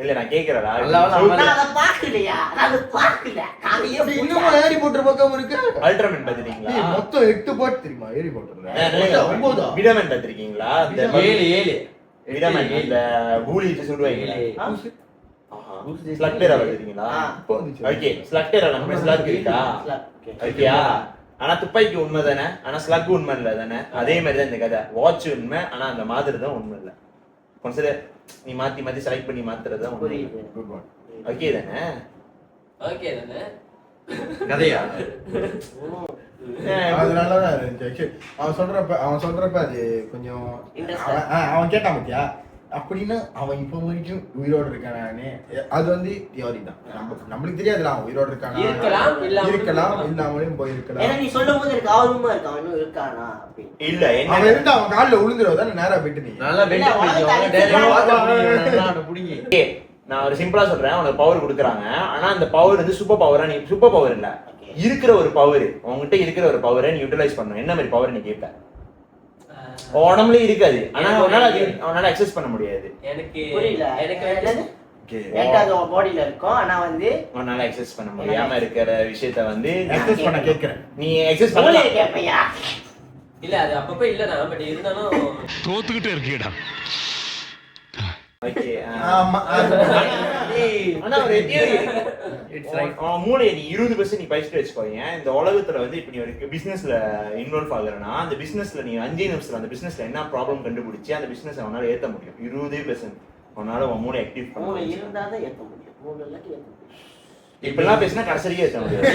இல்ல நான் கேக்குறேன். நான் அதை பார்க்கலையா? நான் அதை பார்க்கல. நான் எப்படி இன்னும் ஹாரி பாட்டர் பக்கம் இருக்கு. அல்ட்ராமேன் பாத்துட்டீங்களா? ஏய், மொத்தம் 8 பார்ட் தெரியுமா ஹாரி பாட்டர்ல? 9 விடமேன் பாத்துருக்கீங்களா? அந்த 7 விடமேன் அந்த பூலி வச்சு சுடுவாங்க. ஸ்லக்டர் பாத்துருக்கீங்களா? இப்போ வந்துச்சு. ஓகே ஸ்லக்டர் நம்ம ஸ்லக் இருக்கா? ஓகேயா? ஆனா துப்பாக்கி உண்மை தானே, ஆனா ஸ்லக் உண்மை இல்ல தானே. அதே மாதிரி தான் இந்த கதை. வாட்ச் உண்மை, ஆனா அந்த மாதிரி தான் உண்மை இல்ல. கன்சிடர் நீ மாத்தி மாத்தி செலக்ட் பண்ணி மாத்துறது தான் உண்மை. Good one. ஓகே தானே? ஓகே தானே கதையா? அதனால தான் இருந்துச்சு. Actually, அவன் சொல்றப்ப அது கொஞ்சம் அவன் கேட்டான் பாத்தியா? அப்படின்னு அவன் இப்ப வரைக்கும் உயிரோடு இருக்கானே, அது வந்து தியோரி தான். நம்மளுக்கு தெரியாதுல அவன் உயிரோடு இருக்கானா, இருக்கலாம் இல்லாமலும் போயிருக்கலாம். ஏன்னா நீ சொல்லும்போது எனக்கு ஆர்வமா இருக்கு. அவன் இன்னும் இருக்கானா அப்படின்னு. இல்ல அவன் என்ன இருந்தா அவன் காலில் விழுந்துருவதானே நேரா போயிட்டு நீ நல்லா பெண்ட் பண்ணி புடிங்க. நான் ஒரு சிம்பிளா சொல்றேன். உனக்கு பவர் கொடுக்குறாங்க, ஆனா அந்த பவர் வந்து சூப்பர் பவரா? நீ சூப்பர் பவர் இல்ல, இருக்கிற ஒரு பவர். உங்ககிட்ட இருக்கிற ஒரு பவரை நீ யூட்டிலைஸ் பண்ணணும். என்ன மாதிரி பவர் நீ கேட்ப? உடம்புல இருக்காது, ஆனா அவனால அக்சஸ் பண்ண முடியாது. எனக்கு புரியல. எனக்கு ஏன்டா பாடியில இருக்கும், ஆனா வந்து அவனால அக்சஸ் பண்ண முடியாம இருக்கிற விஷயத்த வந்து அக்சஸ் பண்ண கேக்குறேன். நீ அக்சஸ் பண்ணல. கேப்பையா? இல்ல அது அப்பப்ப இல்லதான் பட் இருந்தாலும் தோத்துக்கிட்டே இருக்கீடா. ஓகே ஆமா ஆனா ஒரு theory இருக்கு. அவன் மூளையை நீ 20% நீ படிச்சுட்டு வச்சுக்கோங்க. இந்த உலகத்துல வந்து இப்ப நீ ஒரு பிசினஸ்ல இன்வால்வ் ஆகுறனா அந்த பிசினஸ்ல நீ 5 நிமிஷத்துல அந்த பிசினஸ்ல என்ன ப்ராப்ளம் கண்டுபிடிச்சு அந்த பிசினஸ் அவனால ஏத்த முடியும். 20% அவனால அவன் மூளை ஆக்டிவ் பண்ண 3 முடியும். இருந்தாதான் ஏத்த முடியும். 3 இல்லாட்டி ஏத்த முடியும். இப்பெல்லாம் பேசினா கடைசியே ஏத்த முடியாது.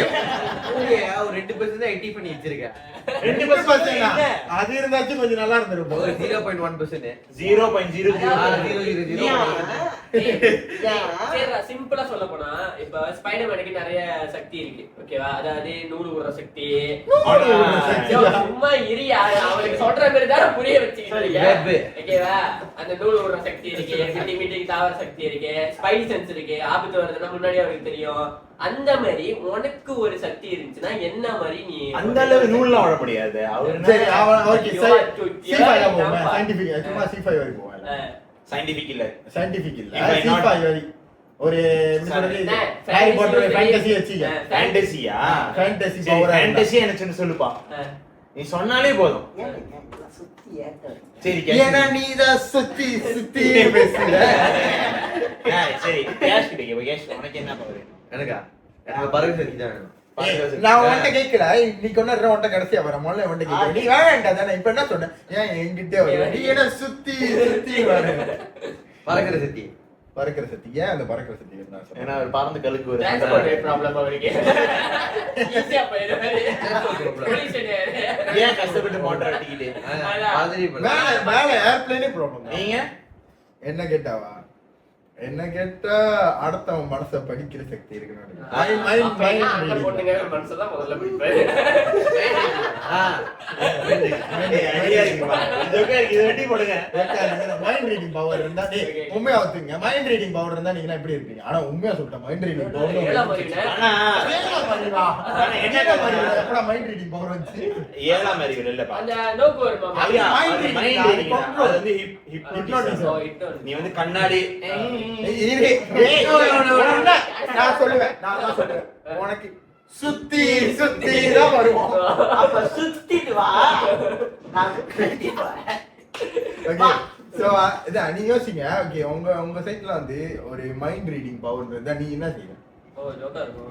ஒரு 2% தான் எட்டி பண்ணி வச்சிருக்கேன். 2% அது இருந்தாச்சும் கொஞ்சம் நல்லா இருந்திருக்கும். ஒரு 0.1%. 0.000 சரிடா சிம்பிளா சொல்ல போனா இப்ப ஸ்பைடர்மேனுக்கு நிறைய சக்தி இருக்கு ஓகேவா அதாவது நூறு உடுற சக்தி சும்மா இரியா அவனுக்கு சொல்ற மாதிரி தான் புரிய வச்சுக்கிட்டு ஓகேவா அந்த நூறு உடுற சக்தி இருக்கு மீட்டிங் தாவர சக்தி இருக்கு ஸ்பை சென்ஸ் இருக்கு ஆபத்து வருதுன்னா முன்னாடி அவனுக்கு தெரியும் அந்த மாதிரி உனக்கு ஒரு சக்தி இருந்துச்சுன்னா என்ன மாதிரி நீ அந்த அளவு நூல்லாம் ஓட முடியாது. அவரு சரி அவன் ஓகே C5 போவோம். சயின்டிஃபிக் சும்மா C5 வரைக்கும் போவோம். சயின்டிபிக் இல்ல. சயின்டிஃபிக் இல்ல If I not- C5 வரைக்கும் ஒரு ஹாரி பாட்டர் ஃபேண்டசி வச்சிங்க. ஃபேண்டசியா? ஃபேண்டசி சரி பவர் ஃபேண்டசி எனக்கு சொல்லுப்பா. நீ சொன்னாலே போதும். சுத்தி ஏத்த சரி ஏன்னா நீதான் சுத்தி சுத்தி பேசுற. சரி கேஷ் கிடைக்க கேஷ் உனக்கு என்ன பவர்? எனக்கா? எனக்கு பறவை சக்தி தான் வேணும். நான் உன்கிட்ட கேட்கல நீ கொண்டாடுற உன்கிட்ட கடைசியா வர முதல்ல உன்கிட்ட கேட்கல நீ வேண்டாம் தானே இப்ப என்ன சொன்ன ஏன் என்கிட்டே வர நீ என்ன சுத்தி சுத்தி வர பறக்கிற சக்தி. பறக்கிற சக்தி ஏன் அந்த பறக்கிற சக்தி என்ன சொல்ற? ஏன்னா ஒரு பறந்து கழுக்கு ஒரு டிரான்ஸ்போர்ட் ப்ராப்ளம் அவருக்கு ஈஸியா போயிடுது ஏன் கஷ்டப்பட்டு மோட்டர் அடிக்கிட்டு மாதிரி மேல மேல ஏர்பிளேனே ப்ராப்ளம் நீங்க என்ன கேட்டாவா என்ன கேட்டா அடுத்தவன் மனசை படிக்கிற சக்தி இருக்கு பொண்ணுங்க மனசுதான் முதல்ல பிடிப்பாரு மைண்ட் ரீடிங் பவர் இருந்தா உண்மையா ஒத்துங்க மைண்ட் ரீடிங் பவர் இருந்தா நீங்க எப்படி இருப்பீங்க ஆனா உண்மையா சொல்லிட்டேன் மைண்ட் ரீடிங் எப்படா மைண்ட் ரீடிங் பவர் வந்துச்சு ஏழாம் அறிவு இல்லப்பா. அந்த நோக்கு வருமா நீ வந்து கண்ணாடி நான் சொல்லுவேன் உனக்கு சுத்தி சுத்தி தான் வருவோம். அப்ப சுத்திட்டு வா நான் கட்டிட்டு வரேன். ஓகே சோ இதான் நீ யோசிங்க ஓகே உங்க சைட்ல வந்து ஒரு மைண்ட் ரீடிங் பவர் இருந்தா நீ என்ன செய்வ?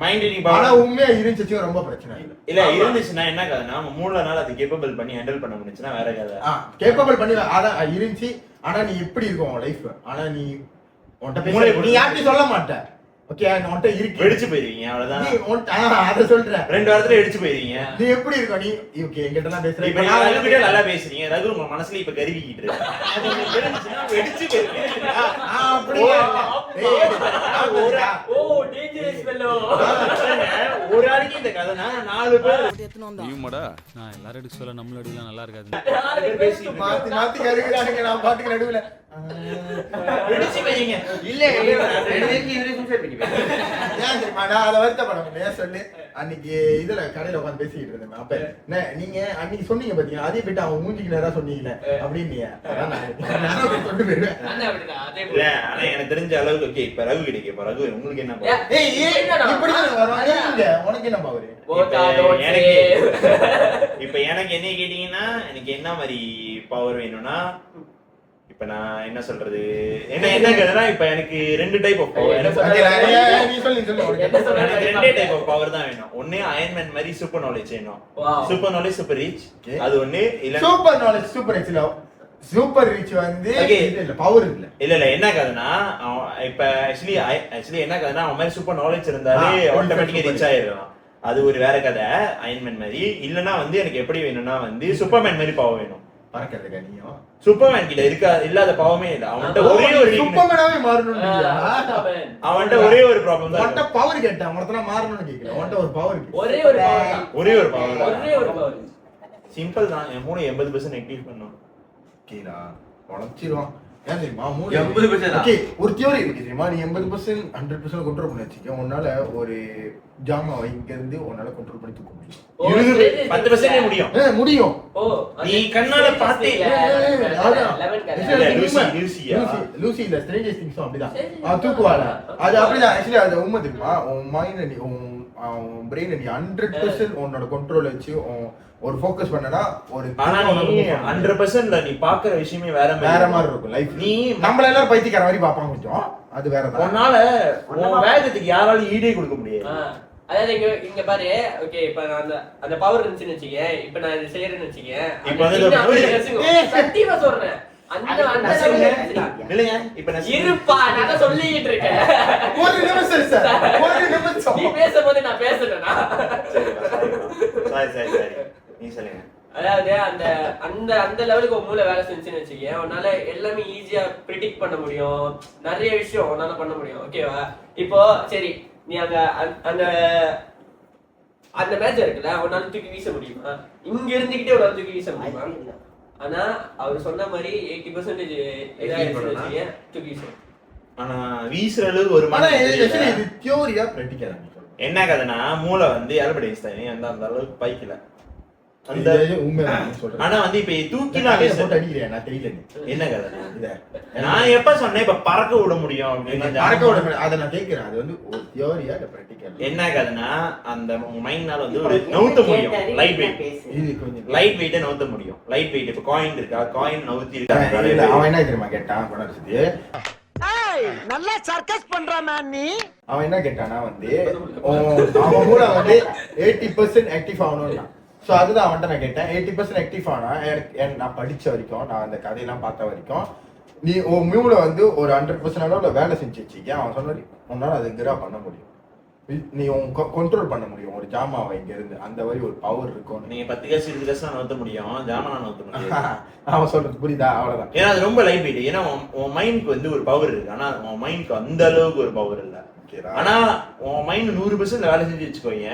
மைண்ட் ரீடிங் ஆனா பவர் உண்மையா இருந்துச்சு ரொம்ப பிரச்சனை இல்ல இல்ல இருந்துச்சுன்னா என்ன கதைனா நம்ம மூணு நாள் அது கேப்பபிள் பண்ணி ஹேண்டில் பண்ண முடிஞ்சுன்னா வேற கதை. கேப்பபிள் பண்ணி அதான் இருந்துச்சு ஆனா நீ எப்படி இருக்கும் உன் லைஃப் ஆனா நீ நீ யார்கிட்டயும் சொல்ல மாட்ட ஓகே உன்கிட்ட இருக்கு வெடிச்சு போயிருவீங்க அவ்வளவுதான். அதை சொல்றேன் 2 வாரத்துல வெடிச்சு போயிருவீங்க. நீ எப்படி இருக்க நீ ஓகே என்கிட்ட தான் பேசுற இப்ப நான் ரகுகிட்ட நல்லா பேசுறீங்க ரகு உங்க மனசுல இப்ப கருவிக்கிட்டு இருக்கு அது உங்களுக்கு தெரிஞ்சுச்சுன்னா வெடிச்சு போயிருவீங்க. ஓ டேஞ்சரஸ் ஃபெல்லோ ஒரு ஆளுக்கு இந்த கதைனா 4 பேர் நான் எல்லாரும் எடுக்க சொல்ல நம்மள எடுக்கலாம் நல்லா இருக்காது. மாத்தி மாத்தி கருகிறானுங்க நான் பாட்டுக்கு நடுவுல வெடிச்சு போயிருவீங்க. இல்ல ஏன் தெரியுமா நான் அதை வருத்தப்பட ஏன் சொல்லு அன்னைக்கு இதுல கடையில உட்காந்து பேசிக்கிட்டு இருந்தேன் அப்ப நீங்க அன்னைக்கு சொன்னீங்க பாத்தீங்க அதே போயிட்டு அவன் மூஞ்சிக்கு நேரா சொன்னீங்கல்ல அப்படின்னு சொல்லி போயிருவேன். இல்ல ஆனா எனக்கு தெரிஞ்ச அளவுக்கு ஓகே இப்ப ரகு கிடைக்கும் இப்ப ரகு உங்களுக்கு என்ன power? இப்படிதான் வரும் நீங்க உனக்கு என்ன பவர்? இப்ப எனக்கு என்ன கேட்டீங்கன்னா எனக்கு என்ன மாதிரி பவர் வேணும்னா இப்ப நான் என்ன சொல்றது என்ன கேட்டா இப்ப எனக்கு 2 டைப் ஆஃப் பவர் நீ சொல்லி எனக்கு 2 டைப் ஆஃப் பவர் தான் வேணும். ஒண்ணு அயன்மேன் மாதிரி சூப்பர் நாலேஜ் வேணும். சூப்பர் நாலேஜ் சூப்பர் ரீச் அது ஒண்ணு இல்ல super knowledge super reach super reach வந்து இல்ல பவர் இல்ல இல்ல என்ன கதைனா இப்ப ஆக்சுவலி என்ன கதைனா அவன் மாதிரி சூப்பர் நாலேஜ் இருந்தாலே ஆட்டோமேட்டிக்கா ரீச் ஆயிடலாம். அது ஒரு வேற கதை அயன்மேன் மாதிரி. இல்லனா வந்து எனக்கு எப்படி வேணும்னா வந்து சூப்பர்மேன் மாதிரி பவர் வேணும். பறக்கிறதுக்கா நீயும் சூப்பர்மேன் கிட்ட இல்லாத பாவமே இல்ல. அவன்கிட்ட ஒரே ஒரு சூப்பர்மேனாவே மாறணும் அவன்கிட்ட ஒரே ஒரு ப்ராப்ளம் தான். அவன்கிட்ட பவர் கேட்டா அவன்கிட்ட மாறணும்னு கேக்குறேன். அவன்கிட்ட ஒரு பவர் இருக்கு ஒரே ஒரு பவர் சிம்பிள் தான். என் மூளை 80% ஆக்டிவ் பண்ணும். ஓகேடா உழைச்சிருவான். ஏன் தெரியுமா 80%. ஓகே ஒரு தியரி இருக்கு தெரியுமா நீ 80% 100% கண்ட்ரோல் பண்ணி வச்சுக்க உன்னால ஒரு ஜாமாவை இங்க இருந்து உன்னால கண்ட்ரோல் பண்ணி தூக்க முடியும். 10% முடியும். முடியும். நீ கண்ணால பாத்தே லூசி இல்ல ஸ்ட்ரேஞ்சர்ஸ் திங்ஸ் அப்படிதான் தூக்குவாள அது அப்படிதான். ஆக்சுவலி அது உண்மை தெரியுமா உன் மைண்ட் உன் பிரெயின் நீ 100% உன்னோட கண்ட்ரோல் வச்சு ஒரு ஃபோக்கஸ் பண்ணனா ஒரு ஆனா நீ 100% நீ பாக்குற விஷயமே வேற மாதிரி இருக்கும் லைஃப். நீ நம்மள எல்லாரும் பைத்தியக்கார மாதிரி பாப்பாங்க கொஞ்சம், அது வேற தான். உன்னால உன் வேகத்துக்கு யாராலும் ஈடே கொடுக்க முடியாது. அதாவது இங்க பாரு, ஓகே இப்ப நான் அந்த பவர் இருந்துச்சுன்னு வச்சுக்கேன், இப்ப நான் இதை செய்யறேன்னு வச்சுக்கேன், இப்ப வந்து சத்தியமா சொல்றேன் இல்லைங்க இப்ப நான் இருப்பா நான் சொல்லிட்டு இருக்கேன். ஒரு நிமிஷம் சார், ஒரு நிமிஷம். நீ பேசும்போது நான் பேசுறேனா? சரி நீ சொல்லுங்க. அதாவது அந்த அந்த அந்த லெவலுக்கு ஒரு மூளை வேலை செஞ்சுன்னு வச்சுக்கேன், உன்னால எல்லாமே ஈஸியா ப்ரிடிக்ட் பண்ண முடியும், நிறைய விஷயம் உன்னால பண்ண முடியும். ஓகேவா? இப்போ சரி, நீ அந்த அந்த அந்த மேட்ச் இருக்குல்ல, உன்னால தூக்கி வீச முடியுமா? இங்க இருந்துகிட்டே உன்னால தூக்கி வீச முடியுமா? ஆனா அவர் சொன்ன மாதிரி 80% இதாயிருச்சு தூக்கி வீச. ஆனா வீசுற அளவுக்கு ஒரு இது தியோரியா பிராக்டிகலா என்ன கதைனா, மூளை வந்து ஆல்பர்ட் ஐன்ஸ்டைன் அந்த அளவுக்கு பைக்கல. அந்த ஆனா வந்து இப்ப தூக்கிலாம் போட்டு அடிக்கிறேன் நான் தெரியல. என்ன கதை? நான் எப்ப சொன்னேன் இப்ப பறக்க விட முடியும் அப்படின்னு? பறக்க விட முடியும், அதை நான் கேட்கிறேன். அது வந்து ஒரு தியோரியா இல்ல பிராக்டிகல்? என்ன கதைனா, அந்த மைண்ட்னால வந்து ஒரு நவுத்த முடியும். லைட் வெயிட், இது கொஞ்சம் லைட் வெயிட்ட நவுத்த முடியும். லைட் வெயிட் இப்ப காயின் இருக்கா, காயின் நவுத்தி இருக்கா. அவன் என்ன தெரியுமா கேட்டான் கொண்டாடுறது? நல்லா சர்க்கஸ் பண்றான் நீ. அவன் என்ன கேட்டானா வந்து அவன் கூட வந்து 80% ஆக்டிவ் ஆகணும்னா. ஸோ அதுதான் அவன்கிட்ட நான் கேட்டேன். 80% ஆக்டிவ் ஆனா நான் படிச்ச வரைக்கும், நான் அந்த கதையெல்லாம் பார்த்த வரைக்கும், நீ உன் மூளை வந்து ஒரு 100% அளவுல வேலை செஞ்சு வச்சுக்க. அவன் சொன்ன உன்னால அதை கிரா பண்ண முடியும், நீ கண்ட்ரோல் பண்ண முடியும் ஒரு ஜாமாவை இங்க இருந்து. அந்த மாதிரி ஒரு பவர் இருக்கும். நீங்க 10 காசு 20 காசு நவுத்த முடியும், ஜாமான் நவுத்த முடியும். அவன் சொல்றது புரியுதா? அவ்வளவுதான். ஏன்னா அது ரொம்ப லைட் வெயிட். ஏன்னா உன் மைண்ட்க்கு வந்து ஒரு பவர் இருக்கு, ஆனா உன் மைண்ட்க்கு அந்த அளவுக்கு ஒரு பவர் இல்ல. ஆனா உன் மைண்ட் 100% வேலை செஞ்சு வச்சுக்கோங்க.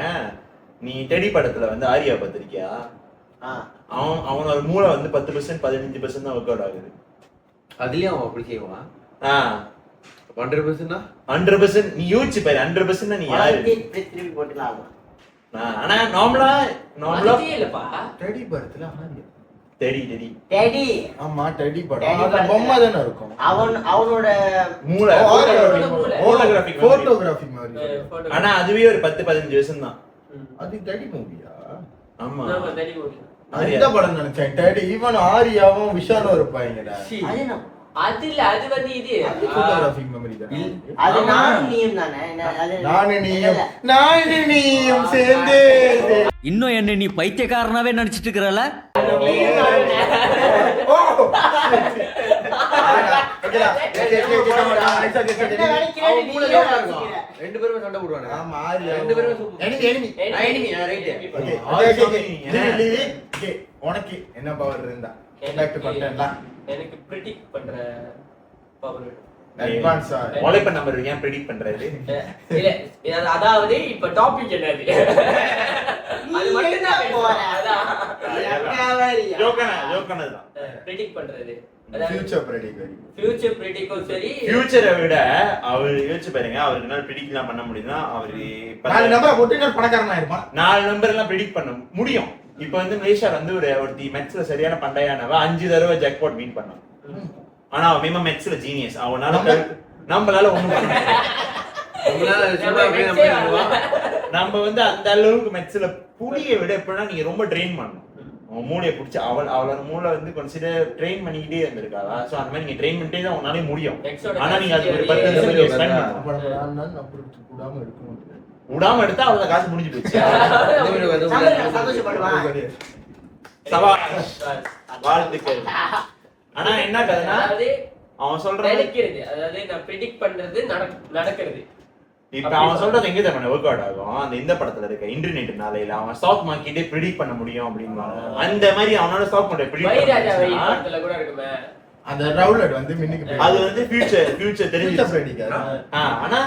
நீ டெடி படத்துல வந்து ஆரியா பார்த்திருக்கியா? அவனோட மூளை வந்து 10% 15% தான் ஒர்க் அவுட் ஆகுது. அதுலயும் அவன் அப்படி செய்வான். 100% நீ யோசிச்சு பாரு. 100% நீ யாரு? திருப்பி போட்டுலாம். ஆனா நார்மலா இல்லப்பா டெடி படத்துல ஆரியா டெடி ஆமா டெடி படம் அந்த பொம்மை தானே இருக்கும். அவனோட மூளை போட்டோகிராஃபி மாதிரி. ஆனா அதுவே ஒரு 10-15 வருஷம் தான். அது டெடி மூவியா? ஆமா அந்த படம் நினைச்சேன். டெடி ஈவன் ஆரியாவும் விஷாலும் இருப்பாங்கடா. அது இல்ல, அது வந்து இது போட்டோகிராஃபி மெமரி தான். அது நானும் நீயும் தானே. நானும் நீயும் சேர்ந்து. இன்னும் என்ன நீ பைத்தியக்காரனாவே நினைச்சிட்டு இருக்கறல? ரெண்டு பேருமே சண்டை போடுவாங்க. ஆமா ஆரியா ரெண்டு பேருமே உனக்கு என்ன பவர் இருந்தா எனக்கு பிரெடிக்ட் பண்ற பவர். அட்வான்ஸா வாலெட் நம்பர் ஏன் பிரெடிக்ட் பண்றாரு? இல்ல அதாவது இப்ப டாபிக் என்னது? அது மட்டும் தான் போறேன். அதான் ஜோக்கனா தான் பிரெடிக்ட் பண்றது. Future predict. ஃபியூச்சர் ப்ரெடிக்டும் சரி, ஃபியூச்சரை விட அவர் யோசிச்சு பாருங்க. அவருக்கு என்ன ப்ரெடிக்ட்லாம் பண்ண முடியும்னா, அவரு 4 நம்பர் போட்டு பணக்காரனா இருப்பான். 4 நம்பர் எல்லாம் ப்ரெடிக்ட் பண்ண முடியும். இப்போ வந்து மலேசியா வந்து ஒருத்தி மெட்ஸ்ல சரியான பண்டையானவ 5 தடவை ஜாக்பாட் வின் பண்ணான். ஆனா அவன் மேமா மெட்ஸ்ல ஜீனியஸ். அவனால நம்மளால ஒண்ணும் பண்ண நம்ம வந்து அந்த அளவுக்கு மெட்ஸ்ல புளியை விட எப்படின்னா நீங்க ரொம்ப ட்ரெயின் பண்ணணும். அவன் மூளையை பிடிச்சி அவளோட மூளை வந்து கன்சிடர் ட்ரெயின் பண்ணிக்கிட்டே இருந்திருக்காளா. சோ அந்த மாதிரி நீங்க ட்ரெயின் பண்ணிட்டே தான் உன்னாலே முடியும். ஆனா நீங்க அது ஒரு 10 நிமிஷம் ஸ்பெண்ட் பண்ணணும். விடாம எடுத்தா அவ்வளவு காசு முடிஞ்சு போச்சு. வாழ்த்துக்கள். ஆனா என்ன கதைனா, அவன் சொல்றது அதாவது நான் பிரெடிக்ட் பண்றது நடக்கிறது. இப்ப அவன் சொல்றது எங்க தான் ஒர்க் அவுட் ஆகும்? அந்த இந்த படத்துல இருக்க இன்டர்நெட் நாளையில அவன் ஸ்டாக் மார்க்கெட்டே ப்ரெடிக்ட் பண்ண முடியும் அப்படின்னு. அந்த மாதிரி அவனோட ஸ்டாக் மார்க்கெட் ப்ரெடிக்ட் கூட இருக்குமே. அந்த ரவுலட் வந்து மின்னுக்கு அது வந்து ஃபியூச்சர் தெரிஞ்சு ப்ரெடிக்ட். ஆனா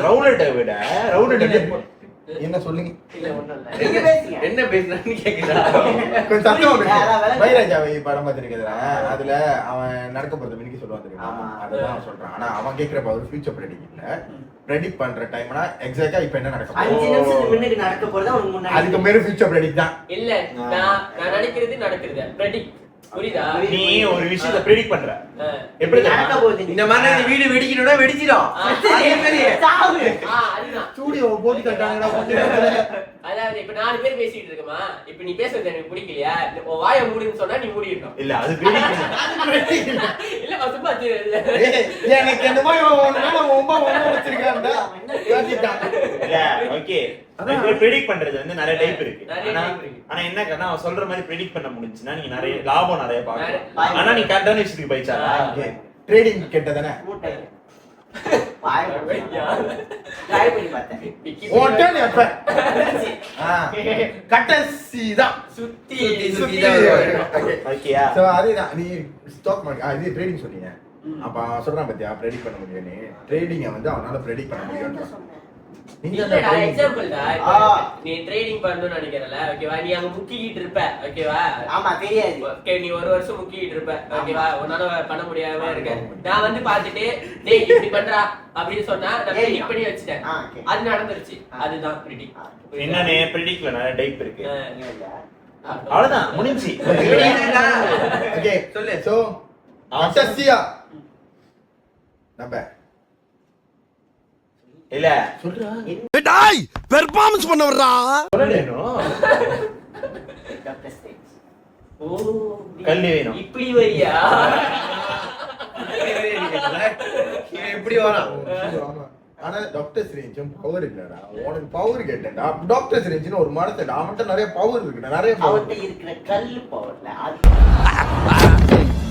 ரவுலட்டை விட என்ன சொல்லுங்க? என்ன பேசுறான்னு கேக்குறா. கொஞ்சம் சத்தம். வைராஜாவை படம் பார்த்திருக்கா? அதுல அவன் நடக்க போறது மின்னுக்கு சொல்லுவான் தெரியுமா? அதான் அவன் சொல்றான். ஆனா அவன் கேக்குற பவர் ஃபியூச்சர் ப்ரெடிக்ட் இல்ல. ப்ரெடிக்ட் பண்ற டைம்னா எக்ஸாக்ட்டா இப்ப என்ன நடக்க போகுது, 5 நிமிஷத்துக்கு முன்னாடி நடக்க போறது அவனுக்கு முன்னாடி. அதுக்கு மேல ஃபியூச்சர் ப்ரெடிக்ட் தான் இல்ல. நான் நினைக்கிறது நடக்குது. ப்ரெடிக்ட் புரியுதா? நீ ஒரு விஷயத்தை ப்ரெடிக்ட் பண்ற எப்படி நடக்க தெரியுமா? போகுது. இந்த மாதிரி இந்த வீடு வெடிக்கணும்னா வெடிச்சிடும். அதே மாதிரி சாவு. அதுதான். ஸ்டூடியோ போட்டு தட்டாங்கடா அதாவது இப்ப 4 பேர் பேசிட்டு இருக்கமா, இப்ப நீ பேசுறது எனக்கு பிடிக்கலையா, உன் வாயை மூடுன்னு சொன்னா நீ மூடிடணும். இல்ல அது ப்ரெடிக்ட் இல்ல சும்மா எனக்கு இந்த மாதிரி ரொம்ப வச்சிருக்கான்டா யோசிட்டான். இல்ல ஓகே ப்ரெடிக்ட் பண்றது வந்து நிறைய டைப் இருக்கு. நிறைய ஆனா type இருக்கு. ஆனா என்ன கண்ணா அவன் சொல்ற மாதிரி ப்ரெடிக்ட் பண்ண முடிஞ்சுன்னா நீங்க நிறைய லாபம் நிறைய பார்க்கலாம். நிறைய- ஆனா நீ கரெக்டான விஷயத்துக்கு போயிச்சாரா? ட்ரேடிங் கேட்டதானே மூட்டை. வாய் மூடு. ட்ரை பண்ணி பார்த்தேன். ஓட்டன் எப்ப கட்டசி தான் சுத்தி சுத்தி ஓகேயா? சோ அதுதான் நீ ஸ்டாக் மார்க்கெட் இது ட்ரேடிங் சொன்னீங்க. அப்ப அவன் சொல்றான் பாத்தியா ப்ரெடிக்ட் பண்ண முடியும்னு. ட்ரேடிங்க வந்து அவனால ப்ரெடிக்ட் பண்ண முடியும். இல்லடா எக்ஸாம்பிள்டா, நீ ட்ரேடிங் பண்ணனும்னு நினைக்கிறல, ஓகேவா? நீ அங்க முக்கிக்கிட்டு இருப்ப, ஓகேவா? ஆமா தெரியாது. ஓகே, நீ ஒரு வருஷம் முக்கிக்கிட்டு இருப்ப, ஓகேவா? உன்னால பண்ண முடியாம இருக்க. நான் வந்து பாத்துட்டு டேய் இப்படி பண்றா அப்படின்னு சொன்னா நான் ப்ரெடிக்ட் பண்ணி வச்சிட்டேன். ஓகே. அது நடந்துருச்சு. அதுதான் ப்ரெடிக்ட். என்னன்னு ப்ரெடிக்ட்ல நிறைய டைப் இருக்கு. இல்ல. அவ்வளவுதான் முடிஞ்சு. ஓகே சொல்லு. சோ கட்டசியா நம்ப இல்ல சொல்றா டாய் பெர்ஃபார்மன்ஸ் பண்ண வர்றா. சொல்லணும். Doctor stage. ஓ, கல்லு வேணும். இப்படி வரியா? இவன் எப்படி வரான்? ஆமா. ஆனா டாக்டர் ஸ்ட்ரேஞ்சும் பவர் இல்லடா. உனக்கு பவர் கேட்டேன்டா. டாக்டர் ஸ்ட்ரேஞ்சுன்னு ஒரு மனசடா. அவன்கிட்ட நிறைய பவர் இருக்குடா. நிறைய அவர்கிட்ட பவர். இருக்கிற கல்லு பவர்ல அது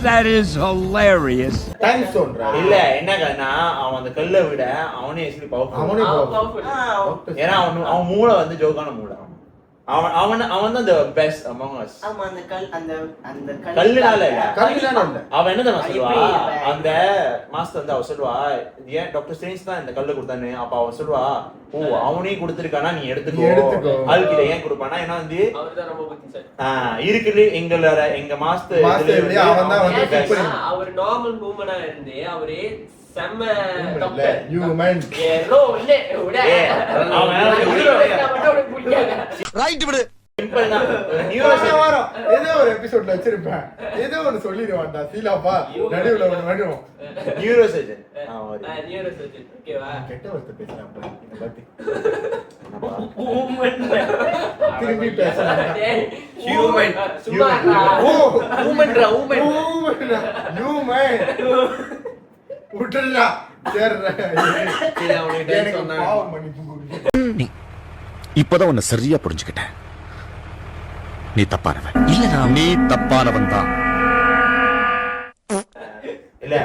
That is hilarious. டைம் ஸ்டோன்டா. இல்ல என்ன கண்ணா, அவன் அந்த கல்லை விட அவனே actually powerful. அவனே அவன் powerful. powerful. ஏன்னா அவன் மூளை வந்து ஜோக்கான மூளை. அவன் தான் the best among us. ஆமா அந்த அந்த கல்லுனால இல்ல. கல்லுனால இல்ல. அவன் என்ன தெரியுமா அது சொல்லுவா? எப்படி இப்ப? அந்த மாஸ்டர் வந்து அவ சொல்லுவா, ஏன் டாக்டர் ஸ்ட்ரேஞ்ச் தான் இந்த கல்லை கொடுத்தானு. அப்ப அவன் சொல்லுவா, ஓ அவனே கொடுத்திருக்கானா நீ நீ எடுத்துக்கோ. எடுத்துக்கோ. அதுக்கிட்ட ஏன் கொடுப்பானா? ஏன்னா வந்து அவர்தான் ரொம்ப புத்திசாலி. இருக்குது எங்க மாஸ்டர் மாஸ்டர் அவன் தான் வந்து best. pick பண்ணி- அவர் நார்மல் ஹியூமனா இருந்து அவரு செம்ம இல்ல டாக்டர். ஹியூமன். ஏறோ இல்ல விட. அவன் ரைட் விடு. சிம்பிள் தான். வாரம் ஏதோ ஒரு எபிசோட்ல வச்சிருப்பேன். ஏதோ ஒன்னு சொல்லிடுவான்டா சீலாப்பா நடுவுல ஒன்னு வரும். Neuro surgeon. நியூரோ சர்ஜன், ஓகேவா? கெட்ட வார்த்தை பேசலாம் இத பத்தி. Woman. திரும்பி பேசலாம். டேய், Human. சும்மா ஓ ஊமன்டா ஊமன். ஹியூமன். உட்றா சேர்றா. சரி அவனுக்கு டைம் எனக்கு சொன்னாங்க. பாவம் மன்னிப்பு கொடு. இப்பதான் உன்னை சரியா புரிஞ்சுக்கிட்டேன். நீ தப்பானவன். இல்ல நீ தப்பானவன் தான். இல்ல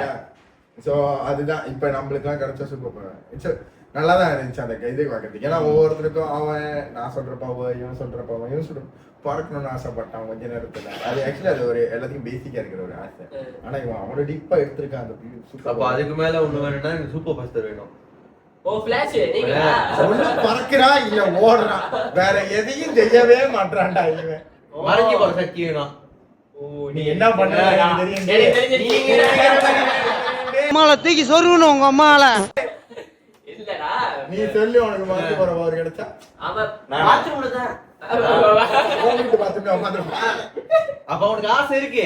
சோ அதுதான் இப்ப நம்மளுக்குலாம் கிடைச்ச சூப்பர் பவர். இட்ஸ் நல்லா தான் இருந்துச்சு அந்த இது பார்க்கறதுக்கு. ஏன்னா ஒவ்வொருத்தருக்கும் அவன் நான் சொல்ற பவர், இவன் சொல்ற பவர், இவன் சொல்ற பறக்கணும்னு ஆசைப்பட்டான் கொஞ்ச நேரத்துல. அது ஆக்சுவலி அது ஒரு எல்லாத்தையும் பேசிக்கா இருக்கிற ஒரு ஆசை. ஆனா இவன் அவனோட டீப்பா எடுத்திருக்கான் அந்த சூப்பர். அப்ப அதுக்கு மேல ஒண்ணு வேணும்னா எனக்கு சூப்பர் பாஸ்டர் வேணும். ஓ ஃபிளாஷ் நீங்க ஒண்ணு பறக்கிறான் இல்ல ஓடுறான். வேற எதையும் செய்யவே மாட்டான்டா இவன். மறைஞ்சு போற சக்தி வேணும். ஓ நீ என்ன பண்ற எனக்கு தெரியும். எனக்கு தெரிஞ்சு அம்மால தூக்கி சொருகணும் உங்க அம்மால. இல்லடா. நீ சொல்லி உனக்கு மறந்து போற பவர் கிடைச்சா அவன் பாத்ரூம்ல தான் கோவிட் பார்த்துட்டு உட்காந்துருப்பான். அப்ப அவனுக்கு ஆசை இருக்கு.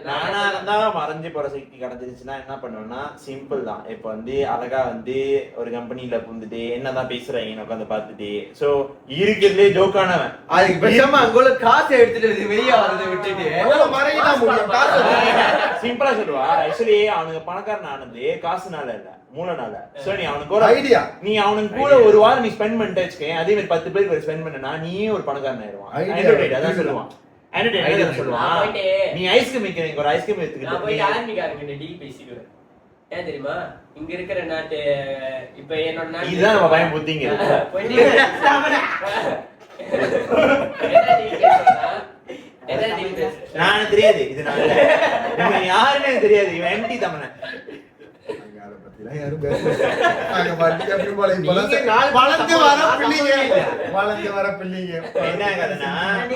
நானா இருந்தா மறைஞ்சு போற சக்தி கிடைச்சிருச்சுன்னா என்ன பண்ணுவேன்னா சிம்பிள் தான். இப்ப வந்து அழகா வந்து ஒரு கம்பெனில புந்துட்டு என்னதான் பேசுறாங்க உட்காந்து பாத்துட்டு சோ இருக்கிறதுலே ஜோக்கானவன். அதுக்கு பேசாம அங்குள்ள காசை எடுத்துட்டு வெளியே வரதை விட்டுட்டு அவ்வளவு மறையதான் முடியும். காசு சிம்பிளா சொல்லுவா. ஆக்சுவலி அவனுக்கு பணக்காரன் ஆனது காசுனால இல்ல மூலனால. சோ நீ அவனுக்கு ஒரு ஐடியா. நீ அவனுக்கு கூட ஒரு வாரம் நீ ஸ்பெண்ட் பண்ணிட்டு வச்சுக்கேன். அதே மாதிரி 10 பேருக்கு ஸ்பெண்ட் பண்ணனா நீயே ஒரு பணக்காரன் ஆயிடுவான். Idea. அதான் சொல்லுவான். அதான் சொல்லுவான். நீ ஐஸ்கிரீம் வைக்கிறீங்க ஒரு ஐஸ்கிரீம் நான் எடுத்துக்கிட்டு போய் ஆர்மிக்காரங்க டீல் பேசிடுவேன். ஏன் தெரியுமா? இங்க இருக்கிற நாட்டு இப்ப என்னோட நாட்டு இதுதான் நம்ம பயம் புத்திங்க. என்ன டீல் பேசுறா? நான் தெரியாது இது நான் இல்ல. இவன் யாருன்னே தெரியாது. இவன் எம்டி தமிழன். அத பத்திலாம் யாரும் பேசல. அங்க வண்டிக்கு அப்படி போல இப்பலாம் நீங்க நாலு வளர்ந்து வர பிள்ளைங்க. வளர்ந்து வர பிள்ளைங்க. என்ன கதைனா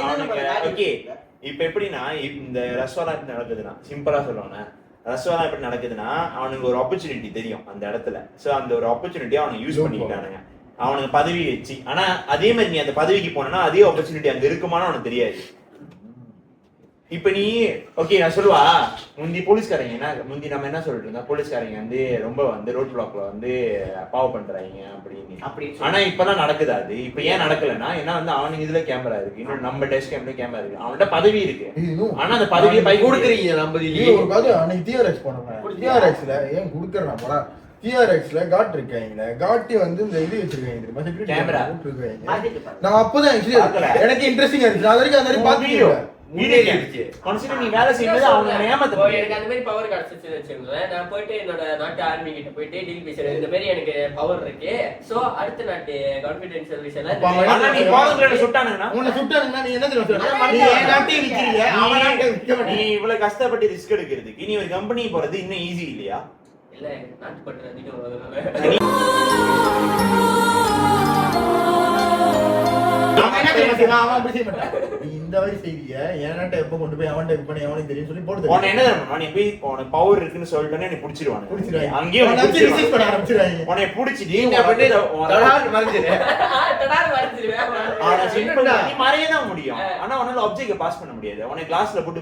அவனுக்கு ஓகே இப்ப எப்படின்னா இந்த ரஸ்வாலாம் எப்படி நடக்குதுன்னா சிம்பிளா சொல்லுவானே ரஸ்வாலாம் எப்படி நடக்குதுன்னா அவனுக்கு ஒரு ஆப்பர்ச்சுனிட்டி தெரியும் அந்த இடத்துல. சோ அந்த ஒரு ஆப்பர்ச்சுனிட்டியை அவனுக்கு யூஸ் பண்ணிக்கிட்டானுங்க. அவனுக்கு பதவி வச்சு. ஆனா அதே மாதிரி நீ அந்த பதவிக்கு போனா அதே ஆப்பர்ச்சுனிட்டி அங்க இருக்குமான்னு அவனுக்கு தெரியாது. இப்ப நீ ஓகே நான் சொல்லுவா முந்தி போலீஸ்காரங்க நம்ம என்ன சொல்லிட்டு இருந்தா போலீஸ்காரங்க வந்து ரொம்ப வந்து ரோட் பிளாக்ல வந்து பாவம் பண்றாங்க அப்படின்னு. ஆனா இப்பதான் நடக்குது அது. இப்ப ஏன் நடக்கலன்னா ஏன்னா வந்து அவனுக்கு இதுல கேமரா இருக்கு, இன்னும் நம்ம டெஸ்க் கேம்ல கேமரா இருக்கு, அவன்கிட்ட பதவி இருக்கு. ஆனா அந்த பதவியை பை கொடுக்குறீங்க. நம்ம ஒரு கதை அன்னைக்கு டிஆர்எக்ஸ் போனோம். டிஆர்எக்ஸ்ல ஏன் கொடுக்குறேன் போடா, டிஆர்எக்ஸ்ல காட் இருக்காங்க, காட்டி வந்து இந்த இது வச்சிருக்காங்க தெரியுமா, செக்யூரிட்டி கேமரா போட்டுருக்காங்க. நான் அப்பதான் எனக்கு இன்ட்ரெஸ்டிங்கா இருந்துச்சு. அது வரைக்கும் அந்த மாதிரி பாத்துக்கிட்டேன். நீ வேலை செய்யும்போது அவங்க ஏமாத்த எனக்கு அந்த மாதிரி பவர் கிடைச்சிச்சு வச்சுக்கோங்களேன். நான் போயிட்டு என்னோட நாட்டு ஆர்மி கிட்ட போயிட்டு டீல் பேசுறேன், இந்த மாதிரி எனக்கு பவர் இருக்கு, சோ அடுத்த நாட்டு கான்ஃபிடென்ஷியல் விஷயம் சுட்டானுங்கன்னா நீ என்ன தெரியும், நீ இவ்வளவு கஷ்டப்பட்டு ரிஸ்க் எடுக்கிறதுக்கு நீ ஒரு கம்பெனி போறது இன்னும் ஈஸி இல்லையா? இல்ல நாட்டு பற்று அதிகம். இந்த மாதிரி செய்திய ஏன்னாட்ட எப்ப கொண்டு போய் அவன்கிட்ட இது பண்ணி அவனுக்கு தெரியும் சொல்லி போட்டு உன என்ன தெரியுமா, நீ போய் உனக்கு பவர் இருக்குன்னு சொல்லிட்டோன்னே நீ புடிச்சிருவாங்க. அங்கேயே பண்ண ஆரம்பிச்சிருவாங்க. உன்னை புடிச்சிட்டு மறையதான் முடியும். ஆனா உன்னால ஆப்ஜெக்ட் பாஸ் பண்ண முடியாது. உன்னை கிளாஸ்ல போட்டு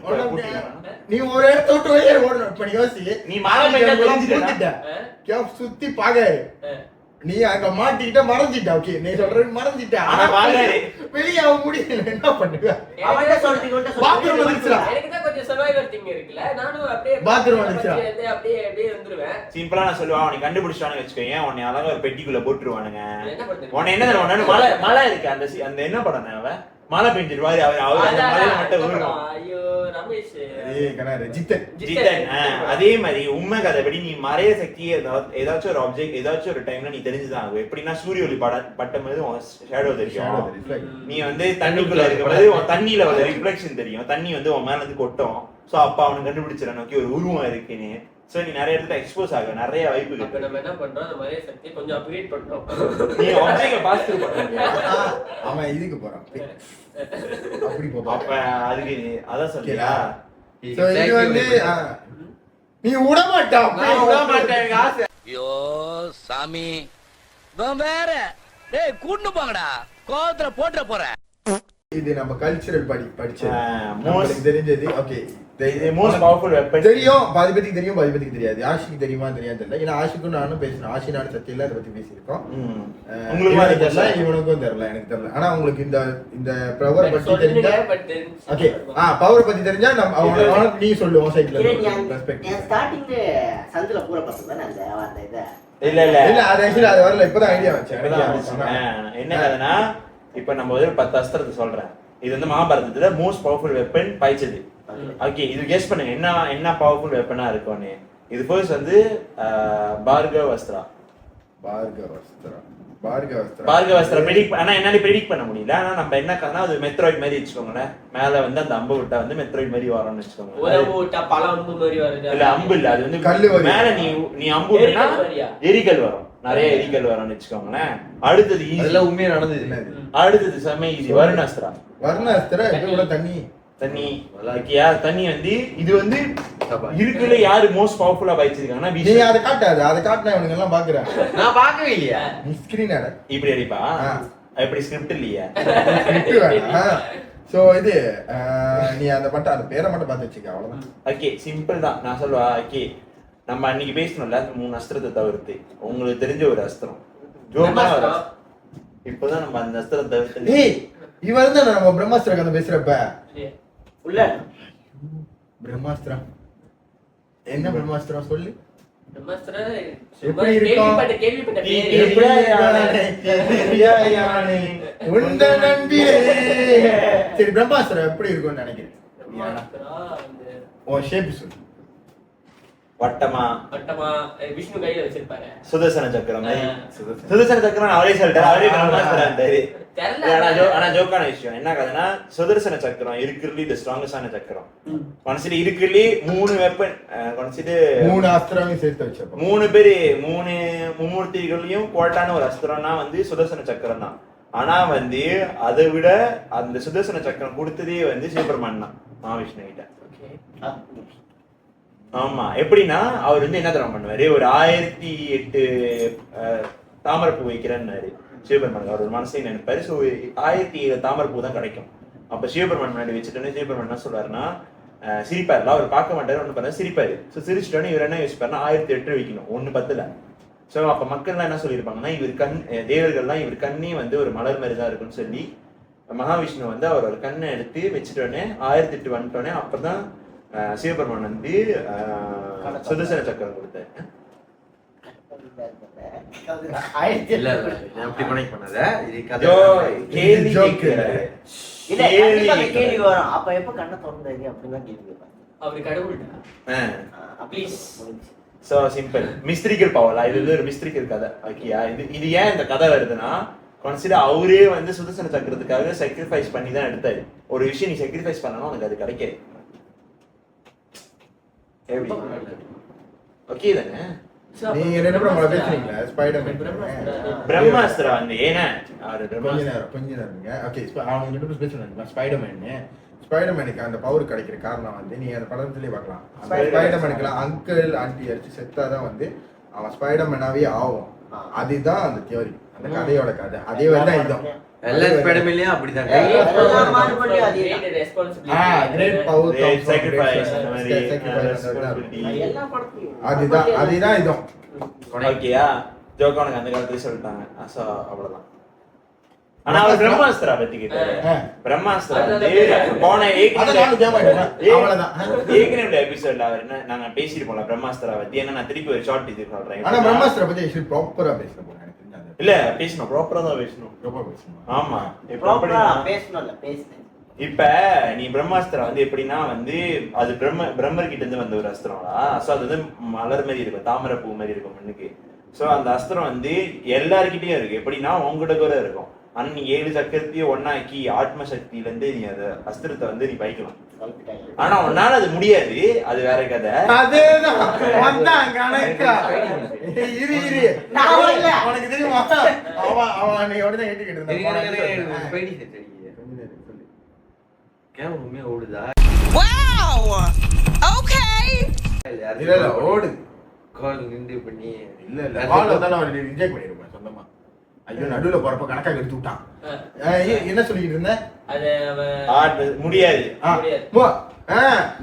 நீ ஒரு இடத்த விட்டு வெளியே ஓடணும். இப்ப நீ யோசி, நீ மழை சுத்தி பாக்க நீ அங்க மாட்டிக்கிட்ட மறைஞ்சிட்ட. ஓகே நீ சொல்ற மறைஞ்சிட்ட, ஆனா வெளியே ஆக முடியல. என்ன பண்ணுவ? பாத்ரூம் வந்துருச்சா? எனக்கு தான் கொஞ்சம் சர்வைவர் திங் இருக்குல, நானும் அப்படியே பாத்ரூம் வந்துருச்சா அப்படியே வந்துருவேன். சிம்பிளா நான் சொல்லுவேன், அவனை கண்டுபிடிச்சானு வச்சுக்கோங்க, உன்னை அழகா ஒரு பெட்டிக்குள்ள போட்டுருவானுங்க. என்ன பண்ணுது உன்னை என்ன தெரியும், மழை இருக்கு அந்த என்ன படம் அவ மழை பெஞ்சிருவாரு அவர் அந்த மழையில மட்டும் ஊரும். ஐயோ ரமேஷ் ஜித்தன். அதே மாதிரி உண்மை கதைப்படி நீ மறைய சக்தி ஏதாச்சும் ஒரு ஆப்ஜெக்ட் ஏதாச்சும் ஒரு டைம்ல நீ தெரிஞ்சுதான் ஆகும். எப்படின்னா சூரிய ஒளி பட்டும் போது ஷேடோ தெரியும். நீ வந்து தண்ணிக்குள்ள இருக்கும்போது தண்ணியில ஒரு ரிஃப்ளெக்ஷன் தெரியும், தண்ணி வந்து உன் மேல இருந்து கொட்டும். சோ அப்ப அவனுக்கு கண்டுபிடிச்சிட நோக்கி ஒரு உருவம் இருக்குன்னு. சோ நீ நிறைய இடத்துல எக்ஸ்போஸ் ஆக நிறைய வாய்ப்பு இருக்கு. நம்ம என்ன பண்றோம், அந்த மறைய சக்தி கொஞ்சம் அப்கிரேட் பண்றோம். நீ ஆப்ஜெக்ட் பாஸ் த்ரூ பண்ற, அவன் இதுக்கு போறான் அப்படி போறான். அப்ப அதுக்கு அதான் சொல்லியா, சோ இது வந்து நீ விட மாட்டா. நான் விட மாட்டேன் ஆசை. ஐயோ சாமி வேற டேய் கூண்டு போங்கடா, கோவத்துல போட்ற போறேன். இது நம்ம கல்ச்சரல் படிச்சது தெரிஞ்சது. ஓகே இது மோஸ்ட் பவர்ஃபுல் வெப்பன் தெரியும், பாதி பத்திக்கு தெரியும், பாதி பத்திக்கு தெரியாது. ஆஷிக்கு தெரியுமா தெரியாது தெரியல. ஏன்னா ஆஷிக்கும் நானும் பேசணும், ஆஷி நானும் சத்தியில அதை பத்தி பேசியிருக்கோம். உங்களுக்கு தெரியல, இவனுக்கும் தெரியல, எனக்கு தெரியல. ஆனா உங்களுக்கு இந்த பவர் பத்தி தெரிஞ்சா ஓகே. பவர் பத்தி தெரிஞ்சா நம்ம நீ சொல்லுவோம் சைட்ல ஸ்டார்டிங்ல சந்தில பூரா பார்த்தா அந்த இத இல்ல அது ஆக்சுவலி அது வரல, இப்பதான் ஐடியா வச்சேன். என்ன கதைனா, இப்ப நம்ம ஒரு 10 அஸ்திரத்தை சொல்றேன். இது வந்து மகாபாரதத்துல மோஸ்ட் பவர்ஃபுல் வெப்பன் பாய்ச்சது. ஓகே இது கெஸ் பண்ணுங்க என்ன பவர்ஃபுல் வெப்பனா இருக்கும்னு. இது ஃபர்ஸ்ட் வந்து பார்கவஸ்திரா ப்ரெடிக்ட். ஆனா என்னால ப்ரெடிக்ட் பண்ண முடியல. ஆனா நம்ம என்ன கதனா அது மெத்ராய்ட் மாதிரி வச்சுக்கோங்களேன். மேல வந்து அந்த அம்பு விட்டா வந்து மெத்ராய்ட் மாதிரி வரும்னு வச்சுக்கோங்க. இல்ல அம்பு இல்ல, அது வந்து கல்லு. மேல நீ அம்பு விட்டா எரிகல் வரும், நிறைய எரிகல் வரும்னு வச்சுக்கோங்களேன். அடுத்தது இதெல்லாம் உண்மையா நடந்தது. அடுத்தது செம்ம ஈஸி, வருணாஸ்திரா. தண்ணி தண்ணி வந்து இது வந்து இருக்குல்ல யாரு மோஸ்ட் பவர்ஃபுல்லா பாய்ச்சிருக்காங்கன்னா நீ அதை காட்டாது, அதை காட்டினா இவனுங்க எல்லாம் பாக்குறேன். நான் பார்க்கவே இல்லையா, நீ ஸ்கிரீன் அட இப்படி அடிப்பா எப்படி ஸ்கிரிப்ட் இல்லையா. சோ இது நீ அந்த மட்டும் அந்த பேரை மட்டும் பார்த்து வச்சுக்க, அவ்வளவுதான். ஓகே சிம்பிள் தான். நான் சொல்லுவா ஓகே நம்ம அன்னைக்கு பேசணும்ல 3 அஸ்திரத்தை தவிர்த்து உங்களுக்கு தெரிஞ்ச ஒரு அஸ்திரம் ஜோமா. இப்பதான் நம்ம அந்த அஸ்திரம் தவிர்த்து இவர் தான் நம்ம பிரம்மாஸ்திர கதை பேசுறப்ப உள்ள பிரம்மாஸ்திரம் என்ன பிரம்மாஸ்திரம் சொல்லு. எப்படி இருக்கும் சரி பிரம்மாஸ்திரம் எப்படி இருக்கும்னு நினைக்கிறேன். ஓ ஷேப் சொல்லு. வட்டமா விஷ்ணு கையில வச்சிருப்பாரு சுதர்சன சக்கரம். சுதர்சன சக்கரம் அவரே சொல்லிட்டாரு, அவரே பிரம்மாஸ்திரம். ஆனா ஜோக்கான விஷயம் என்ன கதைன்னா, சுதர்சன சக்கரம் இருக்கிறதுல இது ஸ்ட்ராங்கஸ்டான சக்கரம். கன்சிடர் இருக்கிறதுல 3 வெப்பன் கன்சிடர் 3 அஸ்திரங்களையும் சேர்த்து வச்சப்ப 3 பேரு 3 மும்மூர்த்திகளையும் கோட்டான ஒரு அஸ்திரம்னா வந்து சுதர்சன சக்கரம் தான். ஆனா வந்து அதை விட அந்த சுதர்சன சக்கரம் கொடுத்ததே வந்து சிவபெருமான் தான் மகாவிஷ்ணு கிட்ட. ஆமா எப்படின்னா அவர் வந்து என்ன தரம் பண்ணுவாரு, ஒரு 1008 தாமரைப்பூ வைக்கிறேன்னாரு சிவபெருமான். அவர் ஒரு மனசையும் நினைப்பாரு. ஸோ 1007 தாமரைப்பூ தான் கிடைக்கும். அப்ப சிவபெருமான் முன்னாடி வச்சுட்டோன்னே சிவபெருமான் என்ன சொல்றாருன்னா, சிரிப்பாருல, அவர் பார்க்க மாட்டாரு, ஒண்ணு பண்ண சிரிப்பாரு. ஸோ சிரிச்சிட்டோன்னே இவர் என்ன யோசிப்பாருன்னா 1008 வைக்கணும், 1 10ல. ஸோ அப்ப மக்கள்லாம் என்ன சொல்லியிருப்பாங்கன்னா, இவர் தேவர்கள்லாம் இவர் கண்ணே வந்து ஒரு மலர் மாதிரி தான் இருக்குன்னு சொல்லி மகாவிஷ்ணு வந்து அவரோட கண்ணை எடுத்து வச்சுட்டோன்னே 1008 வந்துட்டோன்னே அப்பதான் சிவபெருமான் வந்து சுதர்சன சக்கரம் கொடுத்தாரு. அப்படி கனெக்ட் பண்ணாத, இது கதை. கேள்வி கேட்கிறாரு. இல்ல கண்டிப்பா அந்த கேள்வி வரும். அப்ப எப்ப கண்ணை திறந்தாரு அப்படின்னு தான் கேள்வி கேட்பாங்க. அவரு கடவுள்டா ப்ளீஸ். சோ சிம்பிள் மிஸ்ட்ரிக்கல் பவர்ல, இது வந்து ஒரு மிஸ்ட்ரிக்கல் கதை. ஓகேயா, இது ஏன் இந்த கதை வருதுன்னா, கன்சிடர் அவரே வந்து சுதர்சன சக்கரத்துக்காக சாக்ரிஃபைஸ் பண்ணி தான் எடுத்தாரு. ஒரு விஷயம் நீ சாக்ரிஃபைஸ் பண்ணனா உனக்கு அது கிடைக்காது. ஓகே தானே? நீங்க என்ன ப்ரோ பேசுறீங்களா ஸ்பைடர்மேன் பிரம்மாஸ்திரா வந்து ஏனா அவரு கொஞ்ச நேரம்ங்க. ஓகே அவங்க ரெண்டு பேரும் பேசுறாங்க. ஸ்பைடர்மேனுக்கு அந்த பவர் கிடைக்கிற காரணம் வந்து நீ அந்த படத்திலே பார்க்கலாம். ஸ்பைடர்மேனுக்குலாம் அங்கிள் ஆண்டி அடிச்சு செத்தாதான் வந்து அவன் ஸ்பைடர்மேனாவே ஆகும். அதுதான் அந்த தியரி, அந்த கதையோட கதை. அதே மாதிரி தான் இதுவும் எல்லா ஸ்பைடர்மேன்லயும் அப்படிதாங்க. கிரேட் பவர் Great sacrifice, அந்த மாதிரி அதுதான் இதுவும். ஓகேயா, ஜோக் உனக்கு அந்த காலத்துல சொல்லிட்டாங்க. சோ அவ்வளவுதான். ஆனா அவர் பிரம்மாஸ்திரா பத்தி கேட்டாரு. பிரம்மாஸ்திரா வந்து போன ஏற்கனவே எபிசோட்ல அவர் என்ன நாங்க பேசிருப்போம்ல பிரம்மாஸ்திரா பத்தி. என்ன நான் திருப்பி ஒரு ஷார்ட் இது சொல்றேன். ஆனா பிரம்மாஸ்திரா பத்தி ப்ராப்பரா பேசணும். இல்ல பேசணும், ப்ராப்பரா தான் பேசணும். ஆமா இப்ப நீ பிரம்மாஸ்திரம் வந்து எப்படின்னா வந்து அது பிரம்மர் கிட்ட இருந்து வந்த ஒரு அஸ்திரம்டா. சோ அது வந்து மலர் மாதிரி இருக்கும், தாமரை பூ மாதிரி இருக்கும் மண்ணுக்கு. சோ அந்த அஸ்திரம் வந்து எல்லாருக்கிட்டையும் இருக்கு. எப்படின்னா உங்ககிட்ட கூட இருக்கும். ஆனா நீ 7 சக்கரத்தையும் ஒன்னாக்கி ஆத்ம சக்தியில இருந்து நீ அந்த அஸ்திரத்தை வந்து நீ வைக்கலாம். ஆனா உன்னால அது முடியாது, அது வேற கதை. உனக்கு தெரியுமா அவன் உடனே ஏற்றிக்கிட்டு உண்மையா ஓடுதா? இல்ல ஓடு கால் நின்று பண்ணி இல்ல கால் தானே அவன் ரிஜெக்ட் பண்ணிருப்பான் சொந்தமா. ஐயோ நடுவுல போறப்ப கணக்காக எடுத்து விட்டான். என்ன சொல்லிட்டு இருந்தேன்? முடியாது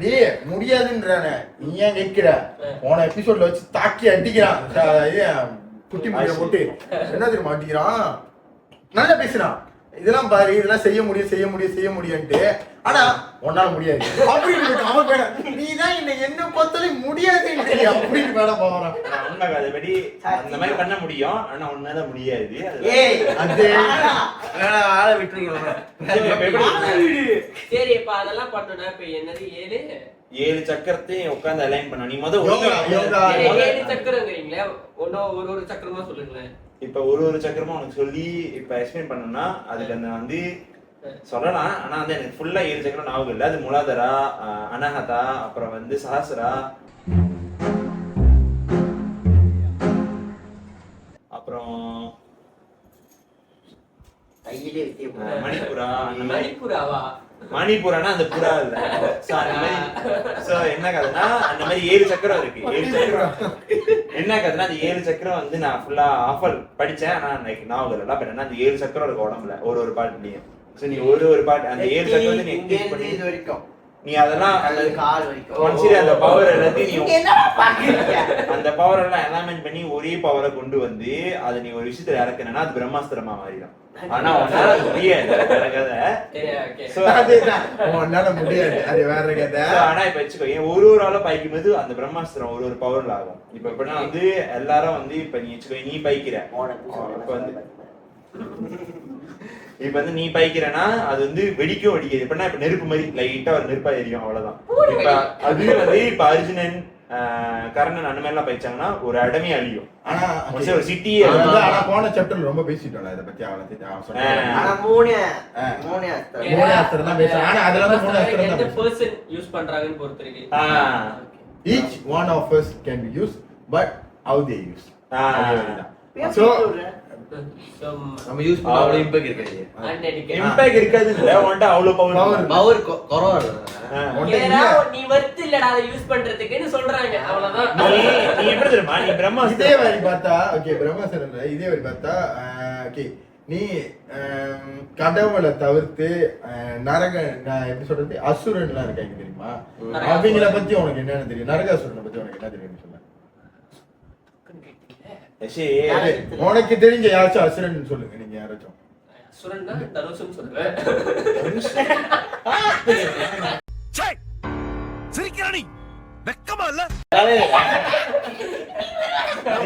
நீ முடியாதுன்றானே, நீ ஏன் கேட்கிற? போன எபிசோட்ல வச்சு தாக்கி அடிக்கிறான், குட்டி முடிய போட்டு என்ன தெரியுமா அடிக்கிறான். நல்லா பேசுறான், இதெல்லாம் பாரு, இதெல்லாம் செய்ய முடியும்ட்டு. ஆனா உன்னால முடியாது அப்படின்னு அவன் நீதான் என்ன பார்த்தாலும் முடியாது அப்படின்னு மேல போறான். உண்மைபடி அந்த மாதிரி பண்ண முடியும், ஆனா உன்னால முடியாது. ஆள விட்டுருங்க. சரி இப்ப அதெல்லாம் பண்ணா இப்ப என்னது 7 சக்கரத்தையும் உட்கார்ந்து அலைன் பண்ண. நீ முதல் 7 சக்கரங்கிறீங்களா? ஒரு சக்கரமா சொல்லுங்களேன். இப்ப ஒரு சக்கரமா உனக்கு சொல்லி இப்ப எக்ஸ்பிளைன் பண்ணணும்னா அதுக்கு அந்த வந்து சொல்லலாம். ஆனா வந்து எனக்கு ஃபுல்லா 7 சக்கரம் ஞாபகம் இல்லை. அது முலாதரா, அனஹதா, அப்புறம் வந்து சஹஸ்ரா, அப்புறம் மணிப்புரா. மணிப்புரானா அந்த புறா இல்ல. சோ என்ன கதைன்னா அந்த மாதிரி 7 சக்கரம் இருக்கு. 7 சக்கரம் என்ன கதைன்னா அந்த 7 சக்கரம் வந்து நான் ஃபுல்லா ஆஃபல் படிச்சேன். ஆனா எனக்கு ஞாபகம் இல்லை. அப்ப என்ன அந்த 7 சக்கரம் இருக்கு உடம்புல ஒரு பாட்டுலயும். சோ நீ ஒரு பாட்டு அந்த 7 சக்கரத்தை நீ எக்ஸ்பீரியன்ஸ் பண்ணி இது வரைக்கும் நீ அதெல்லாம் கால் வரைக்கும் கன்சிடர் அந்த பவர் எல்லாத்தையும் அந்த பவர் எல்லாம் எலாமெண்ட் பண்ணி ஒரே பவரை கொண்டு வந்து அதை நீ ஒரு விஷயத்துல இறக்குனா அது பிரம்மாஸ்திரமா மாறிடும். ஆனா உன்னால முடியாது, வேற கதை. வேற கதை. ஆனா இப்ப வச்சுக்கோ, ஒரு ஆளை பாய்க்கும் போது அந்த பிரம்மாஸ்திரம் ஒரு பவர்ல ஆகும். இப்ப எப்படின்னா வந்து எல்லாரும் வந்து இப்ப நீ வச்சுக்கோ, நீ பாய்க்கிற இப்ப வந்து நீ பாய்க்கிறனா அது வந்து வெடிக்கும் வெடிக்காது. எப்படின்னா இப்ப நெருப்பு மாதிரி லைட்டா ஒரு நெருப்பா எரியும், அவ்வளவுதான். இப்ப அது வந்து இப்ப அர்ஜுனன் கர்ணன் அந்த மாதிரி எல்லாம் பயிச்சாங்கன்னா ஒரு இடமே அழியும். ஆனா ஒரு சிட்டி போன சாப்டர்ல ரொம்ப பேசிட்டோம்ல இத பத்தி. ஆனா மூணு அஸ்திரம் தான் பேசுறாங்க. ஆனா அதுல வந்து மூணு அஸ்திரம் தான் पर्सन யூஸ் பண்றாங்கன்னு பொறுத்திருக்கு. each one of us can be used but how they use. So நம்ம யூஸ் பண்ணா அவ்வளவு இம்பாக்ட் இருக்காது. இம்பாக்ட் இருக்காது இல்ல, உன்கிட்ட அவ்வளவு பவர் குறவா இருக்கு. நீ வர்த் இல்லடா அதை யூஸ் பண்றதுக்குன்னு சொல்றாங்க, அவ்வளவுதான். நீ எப்படி தெரியுமா, நீ பிரம்மாஸ்திரம் இதே மாதிரி பார்த்தா ஓகே, பிரம்மாஸ்திரம் இதே மாதிரி பார்த்தா ஓகே நீ கடவுளை தவிர்த்து நரக நான் எப்படி சொல்றது அசுரன்லாம் இருக்காங்க தெரியுமா? அவங்கள பத்தி உனக்கு என்னன்னு தெரியும்? நரகாசுரனை பத்தி உனக்கு என்ன தெரியும்னு சொல்ல. உனக்கு தெரிஞ்ச யாராச்சும் அசுரன் சொல்லுங்க, நீங்க யாராச்சும். சுரன்னா தனுஷுன்னு சொல்லுவேன். சிரிக்கிறானி வெக்கமா இல்ல?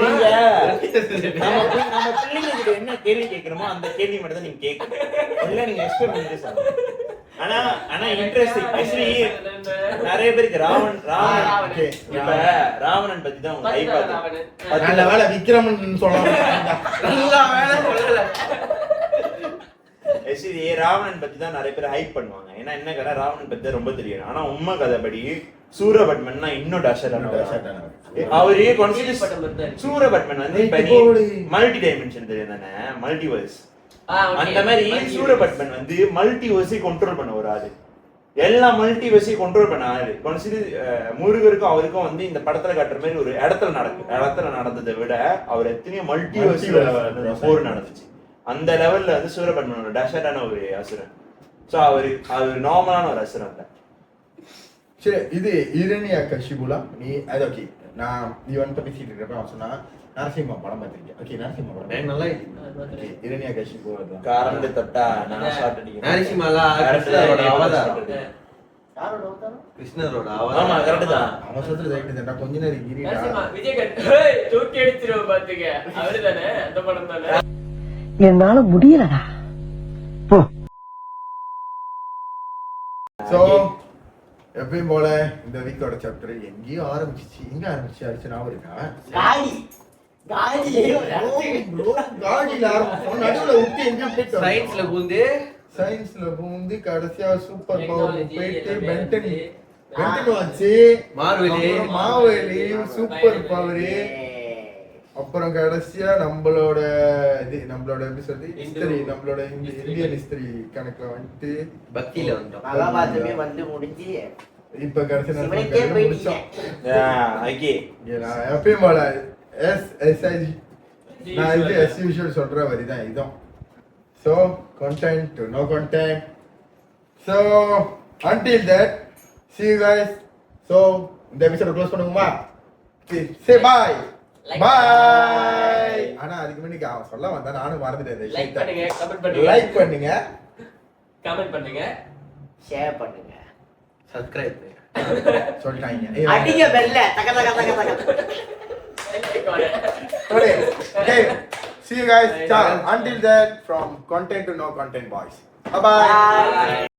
நீங்க நம்ம பிள்ளைங்க என்ன கேள்வி கேட்கிறோமோ அந்த கேள்வி மட்டும் தான் நீங்க கேட்கணும். இல்ல நீங்க எக்ஸ்பிளைன் பண்ணிட்டு சார். ஆனா இன்ட்ரெஸ்டிங். ஆக்சுவலி நிறைய பேருக்கு இப்ப ராவணன் பத்தி தான் உங்களுக்கு ஹைப் ஆகுது. நல்ல வேளை விக்ரமன் சொல்லலாம். நல்ல வேலை சொல்லல. ஆக்சுவலி ராவணன் பத்தி தான் நிறைய பேர் ஹைப் பண்ணுவாங்க. ஏன்னா என்ன கதை ராவணன் பத்தி தான் ரொம்ப தெரியும். ஆனா உண்மை கதைப்படி சூரபத்மன்னா இன்னும் அவரு சூரபத்மன் வந்து மல்டி டைமென்ஷன் தெரியும் தானே, மல்டிவர்ஸ். அந்த மாதிரி சூரபத்மன் வந்து மல்டிவர்ஸை கண்ட்ரோல் பண்ண ஒரு ஆளு, எல்லா மல்டிவர்ஸையும் கண்ட்ரோல் பண்ண ஆளு. முருகருக்கும் அவருக்கும் வந்து இந்த படத்துல காட்டுற மாதிரி ஒரு இடத்துல நடந்ததை விட அவர் எத்தனையோ மல்டிவர்ஸ் போர் நடந்துச்சு. அந்த லெவல்ல வந்து சூரபத்மனோட டஷரான ஒரு அசுரன். சோ அவர் நார்மலான ஒரு அசுரன் இல்ல. சரி, இது இரணியா கஷிபுலா. நீ அது ஓகே. நான் நீ வந்து பேசிட்டு இருக்கப்ப அவன் சொன்னா நரசிம்மா படம் பார்த்திருக்கேன். ஓகே, நரசிம்மா படம் நல்லா இருக்கு. இரணியா கஷிபு காரண்ட தட்டா நான் ஷாட் அடிக்கிறேன். நரசிம்மாலா கிருஷ்ணரோட அவதாரம். யாரோட அவதாரம்? கிருஷ்ணரோட ஆமா அவதாரம். கரெக்ட் தான். அவன் சொல்றது ரைட் தான். கொஞ்ச நேரம் கிரீடா நரசிம்மா விஜயகாந்த் தூக்கி அடிச்சிருவ பாத்துக்க. அவருதானே அந்த படம் தானே. என்னால முடியலடா. சோ எப்பயும் போல இந்த வீக்கோட சாப்டர் எங்கேயோ ஆரம்பிச்சிச்சு. எங்க ஆரம்பிச்சு நான் இருக்கா காடியில ஆரம்பிச்சோம். நடுவுல விட்டு எங்க போயிட்டு சயின்ஸ்ல பூந்து கடைசியா சூப்பர் பவர் போயிட்டு பென்டன் வச்சு மாவேலி சூப்பர் பவர், அப்புறம் கடைசியா நம்மளோட எப்படி சொல்றது ஹிஸ்டரி, நம்மளோட இந்தியன் ஹிஸ்டரி கணக்குல வந்துட்டு பக்தியில வந்தோம். மகாபாரதமே வந்து முடிஞ்சு இப்ப கடைசி சிவனுக்கே போயிட்டீங்க. எப்பயும் போல நான் இது as usual சொல்ற வரிதான் இதுதான். So content to no content. So until that, see you guys. So இந்த எபிசோட க்ளோஸ் பண்ணுவோமா? Say bye. Bye. ஆனா அதுக்கு முன்னாடி அவன் சொல்ல வந்தா நானும் மறந்துட்டேன். லைக் பண்ணுங்க, கமெண்ட் பண்ணுங்க, லைக் பண்ணுங்க, கமெண்ட் பண்ணுங்க, ஷேர் பண்ணுங்க, சப்ஸ்கிரைப் பண்ணுங்க. சொல்லிட்டாங்க. அடிங்க பெல்ல தக தக தக தக. Okay, see you guys. Until then, from content to no content, boys. Bye bye.